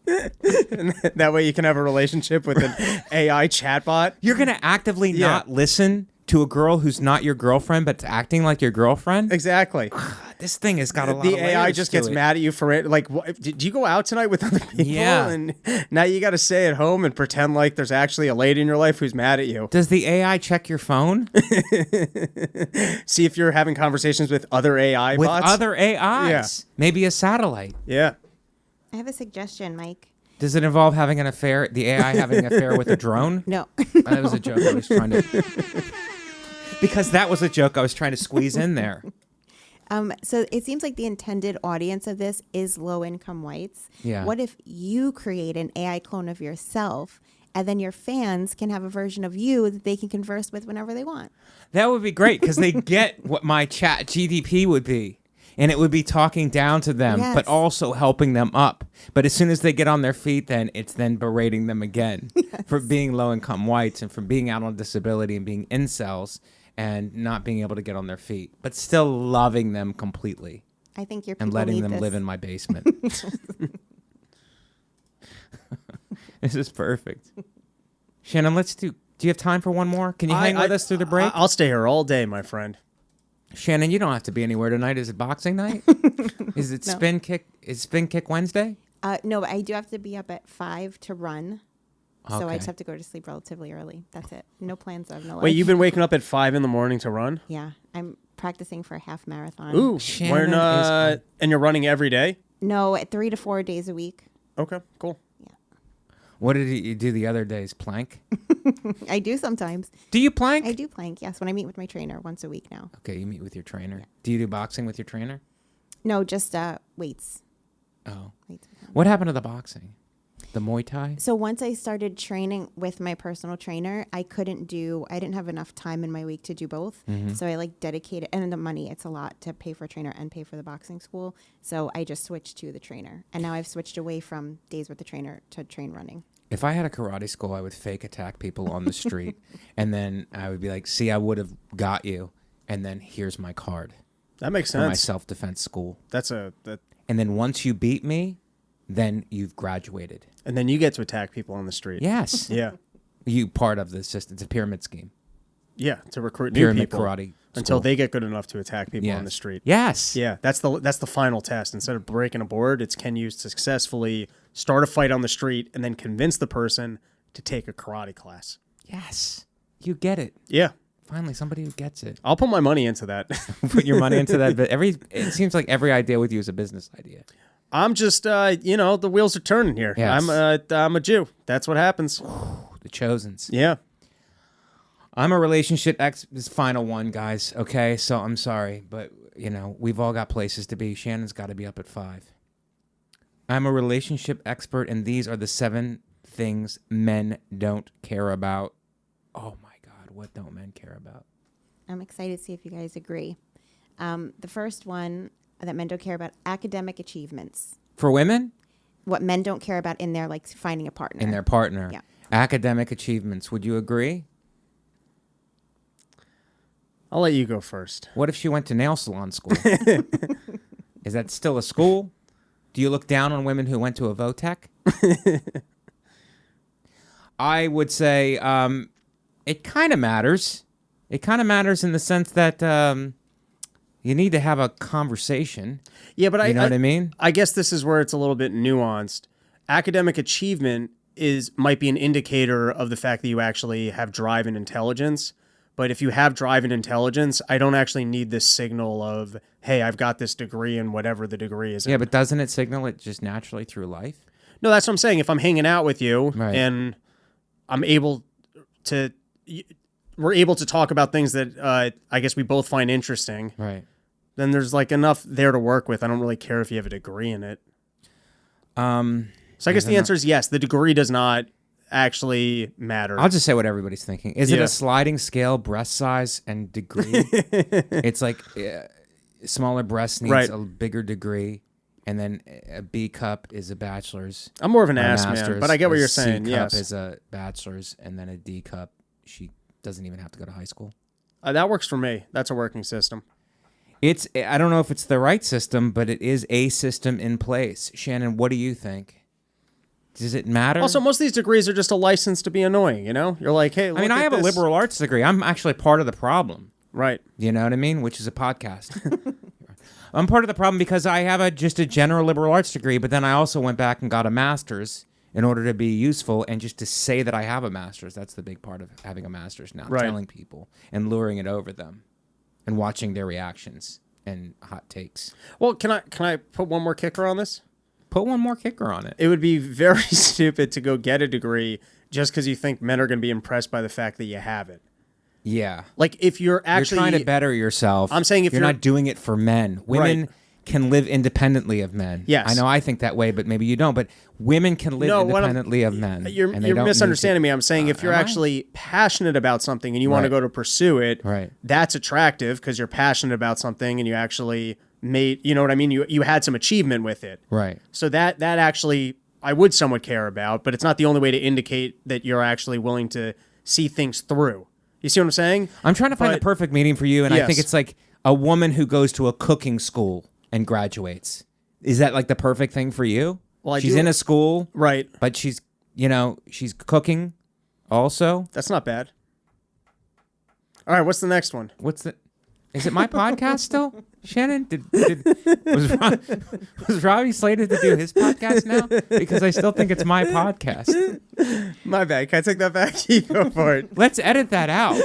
And that way you can have a relationship with an AI chatbot. You're going to actively not listen to a girl who's not your girlfriend, but acting like your girlfriend? Exactly. This thing has got a lot The of AI layers just to gets it. mad at you for it. Like, did you go out tonight with other people? Yeah. And now you got to stay at home and pretend like there's actually a lady in your life who's mad at you. Does the AI check your phone? See if you're having conversations with other AI With bots. other AIs? Yeah. Maybe a satellite. Yeah. I have a suggestion, Mike. Does it involve having an affair, the AI having an affair with a drone? No. That was a joke I was trying to... Because that was a joke I was trying to squeeze in there. So it seems like the intended audience of this is low-income whites. Yeah. What if you create an AI clone of yourself, and then your fans can have a version of you that they can converse with whenever they want? That would be great because they get what my chat GDP would be. And it would be talking down to them, Yes. but also helping them up. But as soon as they get on their feet, then it's then berating them again for being low-income whites and for being out on disability and being incels and not being able to get on their feet, but still loving them completely I think your people and letting need them this. live in my basement. This is perfect. Shannon, do you have time for one more? Can you hang with us through the break? I'll stay here all day, my friend. Shannon, you don't have to be anywhere tonight. Is it boxing night? Is it No. spin kick? Is spin kick Wednesday? No, but I do have to be up at 5 to run. So I Okay. just have to go to sleep relatively early. That's it. No plans of no life. Wait, you've been waking up at 5 a.m. to run? Yeah, I'm practicing for a half marathon. Ooh, Shannon and you're running every day? No, at 3 to 4 days a week. Okay, cool. What did you do the other days? Plank? I do sometimes. Do you plank? I do plank, yes, when I meet with my trainer once a week now. Okay, you meet with your trainer. Do you do boxing with your trainer? No, just weights. Oh. Weights. What happened to the boxing? The Muay Thai? So once I started training with my personal trainer, I didn't have enough time in my week to do both. So I dedicated, and the money, it's a lot to pay for a trainer and pay for the boxing school. So I just switched to the trainer. And now I've switched away from days with the trainer to train running. If I had a karate school, I would fake attack people on the street. And then I would be like, see, I would have got you. And then here's my card That makes for my sense. self-defense school. That And then once you beat me, then you've graduated. And then you get to attack people on the street. Yes. Yeah. You part of the system. It's a pyramid scheme. Yeah, to recruit Pyramid new people karate until school. they get good enough to attack people on the street. Yes. Yeah, that's the final test. Instead of breaking a board, it's can you successfully start a fight on the street and then convince the person to take a karate class. Yes. You get it. Yeah. Finally, somebody who gets it. I'll put my money into that. Put your money into that. But it seems like every idea with you is a business idea. I'm just, the wheels are turning here. Yes. I'm a Jew. That's what happens. The chosens. Yeah. I'm a relationship this final one, guys. Okay, so I'm sorry, but we've all got places to be. Shannon's got to be up at 5. I'm a relationship expert, and these are the 7 things men don't care about. Oh my God, what don't men care about? I'm excited to see if you guys agree. The first one that men don't care about: academic achievements. For women? What men don't care about in their finding a partner. In their partner. Yeah. Academic achievements. Would you agree? I'll let you go first. What if she went to nail salon school? Is that still a school? Do you look down on women who went to a Votech? I would say it kind of matters. It kind of matters in the sense that you need to have a conversation. Yeah, but you know what I mean? I guess this is where it's a little bit nuanced. Academic achievement might be an indicator of the fact that you actually have drive and intelligence. But if you have drive and intelligence, I don't actually need this signal of, hey, I've got this degree in whatever the degree is. Yeah, but doesn't it signal it just naturally through life? No, that's what I'm saying. If I'm hanging out with you right. and we're able to talk about things that I guess we both find interesting, right? Then there's enough there to work with. I don't really care if you have a degree in it. So I guess the answer is yes. The degree does not actually matter. I'll just say what everybody's thinking. Is it a sliding scale, breast size and degree? It's like smaller breast needs a bigger degree, and then a B cup is a bachelor's. I'm more of an ass man, but I get what you're saying. C cup yes, is a bachelor's, and then a D cup, she doesn't even have to go to high school. That works for me. That's a working system. I don't know if it's the right system, but it is a system in place. Shannon, what do you think? Does it matter? Also, most of these degrees are just a license to be annoying, You're like, hey, look I have a liberal arts degree. I'm actually part of the problem. Right. You know what I mean? Which is a podcast. I'm part of the problem because I have just a general liberal arts degree, but then I also went back and got a master's in order to be useful and just to say that I have a master's. That's the big part of having a master's now, telling people and luring it over them and watching their reactions and hot takes. Well, can I put one more kicker on this? Put one more kicker on it. It would be very stupid to go get a degree just because you think men are going to be impressed by the fact that you have it. Yeah. If you're actually... You're trying to better yourself. I'm saying if you're not doing it for men. Women can live independently of men. Yes. I know I think that way, but maybe you don't. But women can live independently of men. You're misunderstanding me. I'm saying if you're actually passionate about something and you want to go to pursue it, that's attractive because you're passionate about something and you actually... you know what I mean? You had some achievement with it. Right. So that actually I would somewhat care about, but it's not the only way to indicate that you're actually willing to see things through. You see what I'm saying? I'm trying to find the perfect meeting for you, and I think it's like a woman who goes to a cooking school and graduates. Is that the perfect thing for you? Well, she's in a school. Right. But she's cooking also. That's not bad. All right, what's the next one? Is it my podcast still? Shannon, was Robbie slated to do his podcast now? Because I still think it's my podcast. My bad. Can I take that back? You go for it. Let's edit that out.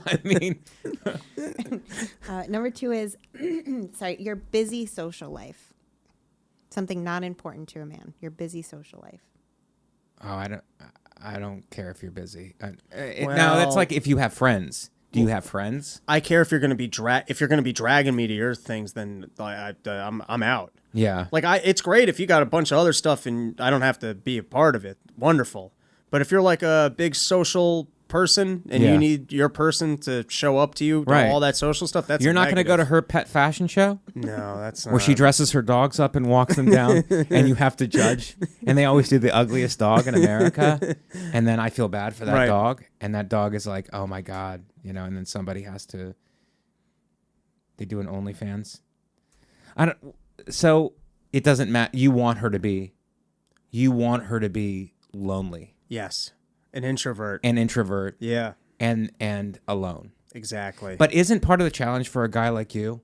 I mean, number 2 is your busy social life. Something not important to a man. Your busy social life. Oh, I don't care if you're busy. No, that's like if you have friends. Do you have friends? I care if you're going to be dragging me to your things, then I'm out. Yeah. It's great if you got a bunch of other stuff and I don't have to be a part of it. Wonderful. But if you're like a big social person and you need your person to show up to you, all that social stuff, you're not going to go to her pet fashion show? No, that's not. Where she dresses her dogs up and walks them down and you have to judge. And they always do the ugliest dog in America. And then I feel bad for that dog. And that dog is like, oh my God. And then somebody has to. They do an OnlyFans. So it doesn't matter. You want her to be lonely. Yes. An introvert. Yeah. And alone. Exactly. But isn't part of the challenge for a guy like you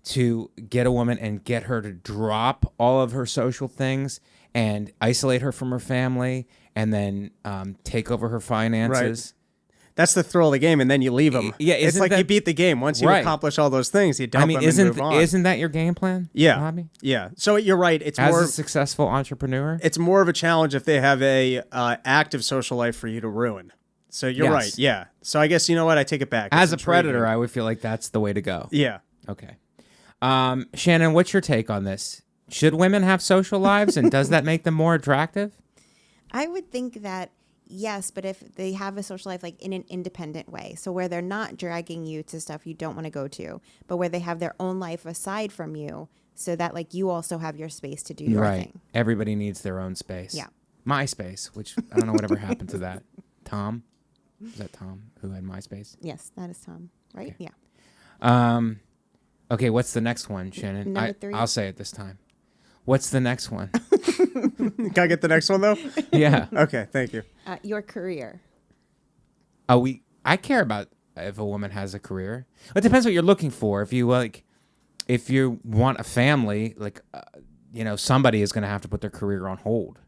to get a woman and get her to drop all of her social things and isolate her from her family and then take over her finances? Right. That's the thrill of the game, and then you leave them. Yeah, it's like you beat the game. Once you accomplish all those things, you dump them and move on. Isn't that your game plan, Robbie? Yeah. So you're right. It's As more a successful entrepreneur, it's more of a challenge if they have a active social life for you to ruin. So you're right. Yeah. So I guess, you know what? I take it back. As a predator, I would feel like that's the way to go. Yeah. Okay. Shannon, what's your take on this? Should women have social lives, and does that make them more attractive? I would think that yes, but if they have a social life like in an independent way, so where they're not dragging you to stuff you don't want to go to, but where they have their own life aside from you, so that like you also have your space to do your thing. Everybody needs their own space. Yeah. MySpace, which I don't know whatever happened to that. Tom? Is that Tom who had MySpace? Yes, that is Tom, right? Okay. Yeah. Okay, what's the next one, Shannon? Number 3. I'll say it this time. What's the next one? Can I get the next one, though? Yeah. Okay, thank you. Your career. I care about if a woman has a career. It depends what you're looking for. If you want a family, somebody is going to have to put their career on hold,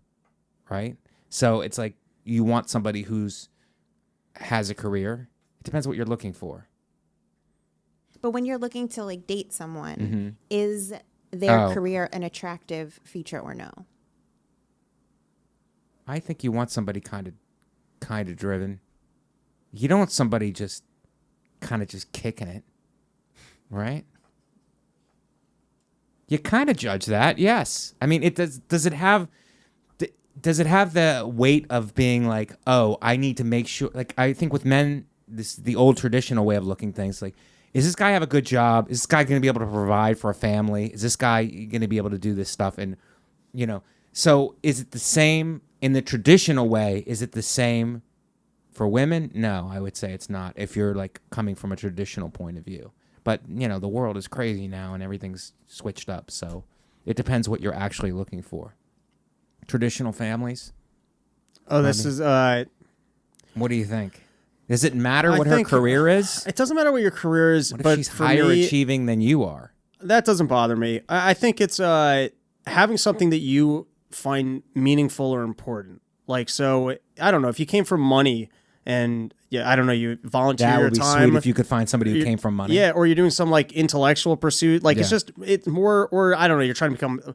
right? So it's like you want somebody has a career. It depends what you're looking for. But when you're looking to like date someone, is their career an attractive feature or no? I think you want somebody kind of driven. You don't want somebody just kind of just kicking it, right? You kind of judge that, yes. I mean, does it have the weight of being like, oh, I need to make sure? Like, I think with men, the old traditional way of looking things, like, is this guy have a good job? Is this guy going to be able to provide for a family? Is this guy going to be able to do this stuff? And, so is it the same in the traditional way? Is it the same for women? No, I would say it's not if you're like coming from a traditional point of view. But, the world is crazy now and everything's switched up. So it depends what you're actually looking for. Traditional families? Oh, this is... What do you think? Does it matter what her career is? It doesn't matter what your career is. What if but she's higher achieving than you are? That doesn't bother me. I think it's having something that you find meaningful or important. Like, so, I don't know, if you came from money and, I don't know, you volunteer your time. That would be sweet if you could find somebody who came from money. Yeah, or you're doing some, like, intellectual pursuit. Like, it's more, or I don't know, you're trying to become...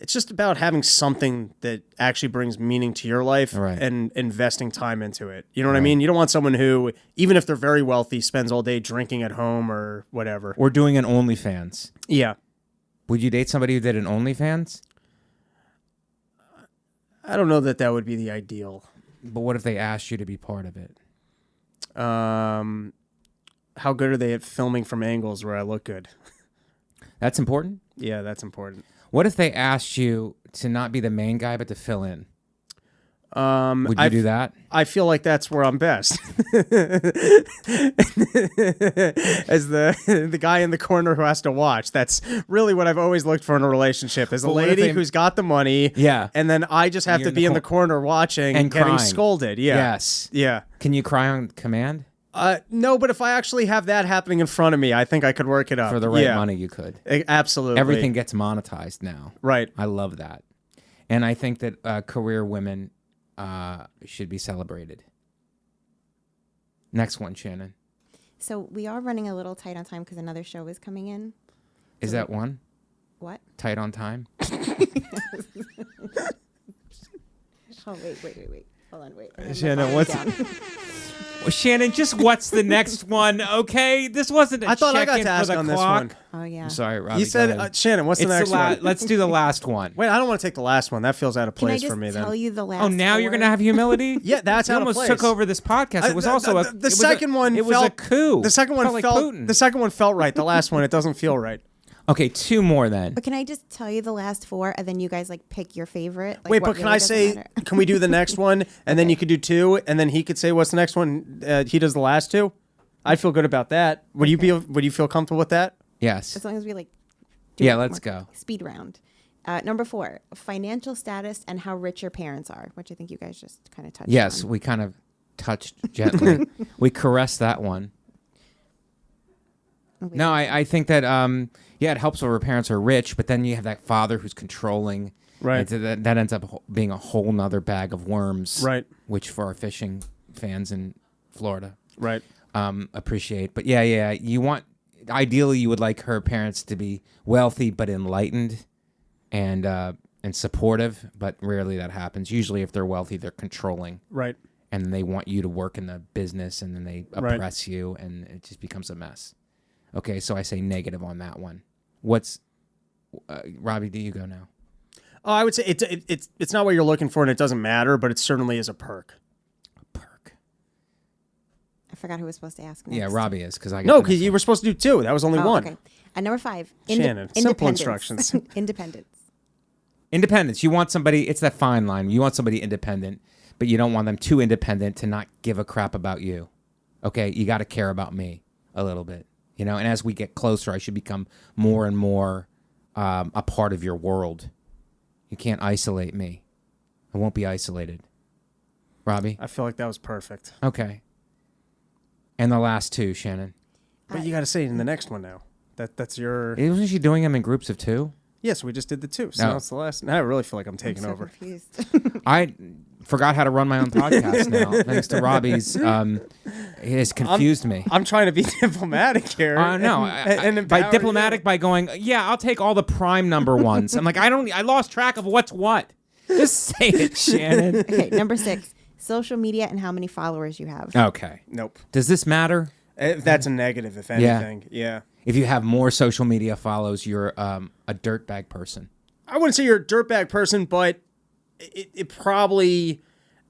It's just about having something that actually brings meaning to your life and investing time into it. You know what I mean? You don't want someone who, even if they're very wealthy, spends all day drinking at home or whatever. Or doing an OnlyFans. Yeah. Would you date somebody who did an OnlyFans? I don't know that would be the ideal. But what if they asked you to be part of it? How good are they at filming from angles where I look good? That's important? Yeah, that's important. What if they asked you to not be the main guy, but to fill in? Would you do that? I feel like that's where I'm best. As the guy in the corner who has to watch. That's really what I've always looked for in a relationship. Is a lady who's got the money. Yeah. And then I just have to be in the corner watching and getting scolded. Yeah. Yes. Yeah. Can you cry on command? No, but if I actually have that happening in front of me, I think I could work it up. For the right money, you could. Absolutely. Everything gets monetized now. Right. I love that. And I think that career women should be celebrated. Next one, Shannon. So we are running a little tight on time because another show is coming in. Is that one? What? Tight on time? Oh, wait. Hold on, wait. Shannon, what's... Well, Shannon, just what's the next one, okay? This wasn't a check-in for the clock. I thought I got to ask on this one. Oh, yeah. I'm sorry, Robbie. You said, Shannon, what's the next one? Let's do the last one. Wait, I don't want to take the last one. That feels out of place for me then. Can I just tell you the last one? Oh, now you're going to have humility? Yeah, that's out of place. You almost took over this podcast. It was also a... The second one It was a coup. The second one felt like Putin. The second one felt right. The last one, it doesn't feel right. Okay, 2 more then. But can I just tell you the last 4 and then you guys like pick your favorite? Like, wait, but can I say, can we do the next one and then you could do 2 and then he could say what's the next one? He does the last 2? I'd feel good about that. Would you feel comfortable with that? Yes. As long as we like let's go. Speed round. Number 4, financial status and how rich your parents are, which I think you guys just kind of touched on. Yes, we kind of touched gently. We caressed that one. No, I think that, it helps when our parents are rich, but then you have that father who's controlling. Right. And that ends up being a whole nother bag of worms. Right. Which for our fishing fans in Florida. Right. Appreciate. But ideally you would like her parents to be wealthy but enlightened and supportive, but rarely that happens. Usually if they're wealthy, they're controlling. Right. And they want you to work in the business, and then they oppress you, and it just becomes a mess. Okay, so I say negative on that one. Robbie, do you go now? Oh, I would say it's not what you're looking for, and it doesn't matter, but it certainly is a perk. A perk. I forgot who was supposed to ask next. Yeah, Robbie is, because I No, because you were supposed to do 2. That was only 1. Okay. And number 5, Shannon, simple instructions. Independence. Independence. You want somebody, it's that fine line. You want somebody independent, but you don't want them too independent to not give a crap about you. Okay, you got to care about me a little bit. And as we get closer, I should become more and more a part of your world. You can't isolate me. I won't be isolated. Robbie? I feel like that was perfect. Okay. And the last 2, Shannon. But you got to say it in the next one now. That's your... Wasn't she doing them in groups of 2? Yes, we just did the 2. So now it's the last. Now I really feel like I'm taking over. Confused. I forgot how to run my own podcast now, thanks to Robbie's. It has confused me. I'm trying to be diplomatic here. No, and by diplomatic, by going, I'll take all the prime number ones. I'm like, I lost track of what's what. Just say it, Shannon. Okay, number 6, social media and how many followers you have. Okay. Nope. Does this matter? That's a negative, if anything. Yeah. If you have more social media follows, you're a dirtbag person. I wouldn't say you're a dirtbag person, but it probably...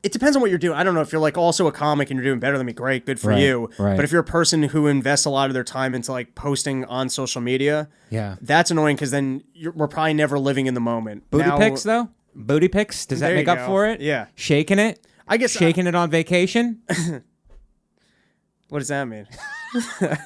It depends on what you're doing. I don't know if you're like also a comic and you're doing better than me. Great, good for you. Right. But if you're a person who invests a lot of their time into like posting on social media, that's annoying because then we're probably never living in the moment. Booty pics though? Booty pics? Does that make up for it? Yeah. Shaking it? I guess shaking it on vacation? What does that mean?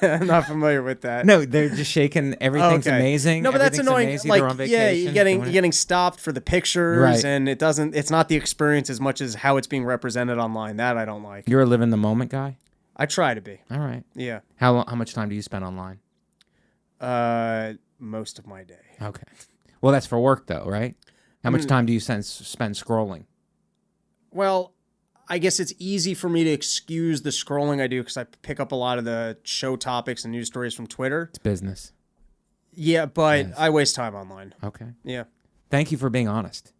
I'm not familiar with that. No, they're just shaking. Everything's amazing. No, but that's annoying. Amazing. Like, they're on vacation, you're getting stopped for the pictures, and it's not the experience as much as how it's being represented online. That I don't like. You're a live in the moment guy? I try to be. All right. Yeah. How much time do you spend online? Most of my day. Okay. Well, that's for work though, right? How much time do you spend scrolling? Well, I guess it's easy for me to excuse the scrolling I do because I pick up a lot of the show topics and news stories from Twitter. It's business. Yeah, but I waste time online. Okay. Yeah. Thank you for being honest.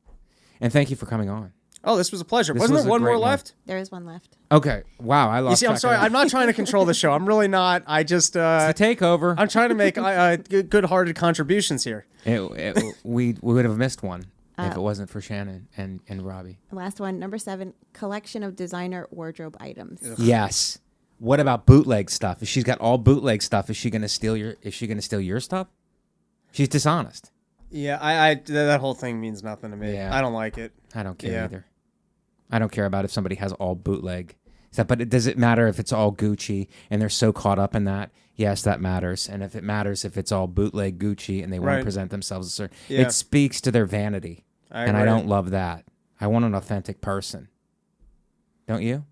And thank you for coming on. Oh, this was a pleasure. Wasn't there one more left? There is one left. Okay. Wow, I lost You see, I'm sorry. I'm not trying to control the show. I'm really not. I just... it's the takeover. I'm trying to make good-hearted contributions here. We would have missed one. If it wasn't for Shannon and Robbie. Last one, number 7, collection of designer wardrobe items. Ugh. Yes. What about bootleg stuff? If she's got all bootleg stuff, is she gonna steal your stuff? She's dishonest. Yeah, I that whole thing means nothing to me. Yeah. I don't like it. I don't care either. I don't care about if somebody has all bootleg. But does it matter if it's all Gucci and they're so caught up in that? Yes, that matters. And if it matters if it's all bootleg Gucci and they want to present themselves a certain... It speaks to their vanity. I don't love that. I want an authentic person. Don't you?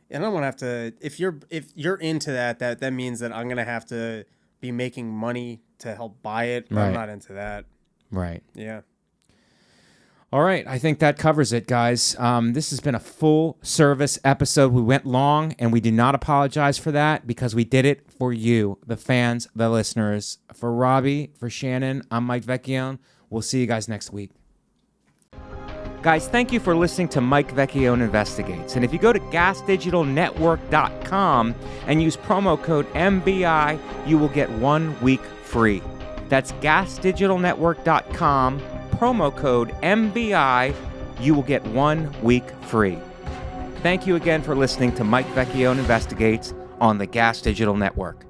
And I don't want to have to... If you're into that means that I'm going to have to be making money to help buy it. Right. I'm not into that. Right. Yeah. All right, I think that covers it, guys. This has been a full-service episode. We went long, and we do not apologize for that because we did it for you, the fans, the listeners. For Robbie, for Shannon, I'm Mike Vecchione. We'll see you guys next week. Guys, thank you for listening to Mike Vecchione Investigates. And if you go to gasdigitalnetwork.com and use promo code MBI, you will get 1 week free. That's gasdigitalnetwork.com. Promo code MBI, you will get 1 week free. Thank you again for listening to Mike Vecchione Investigates on the Gas Digital Network.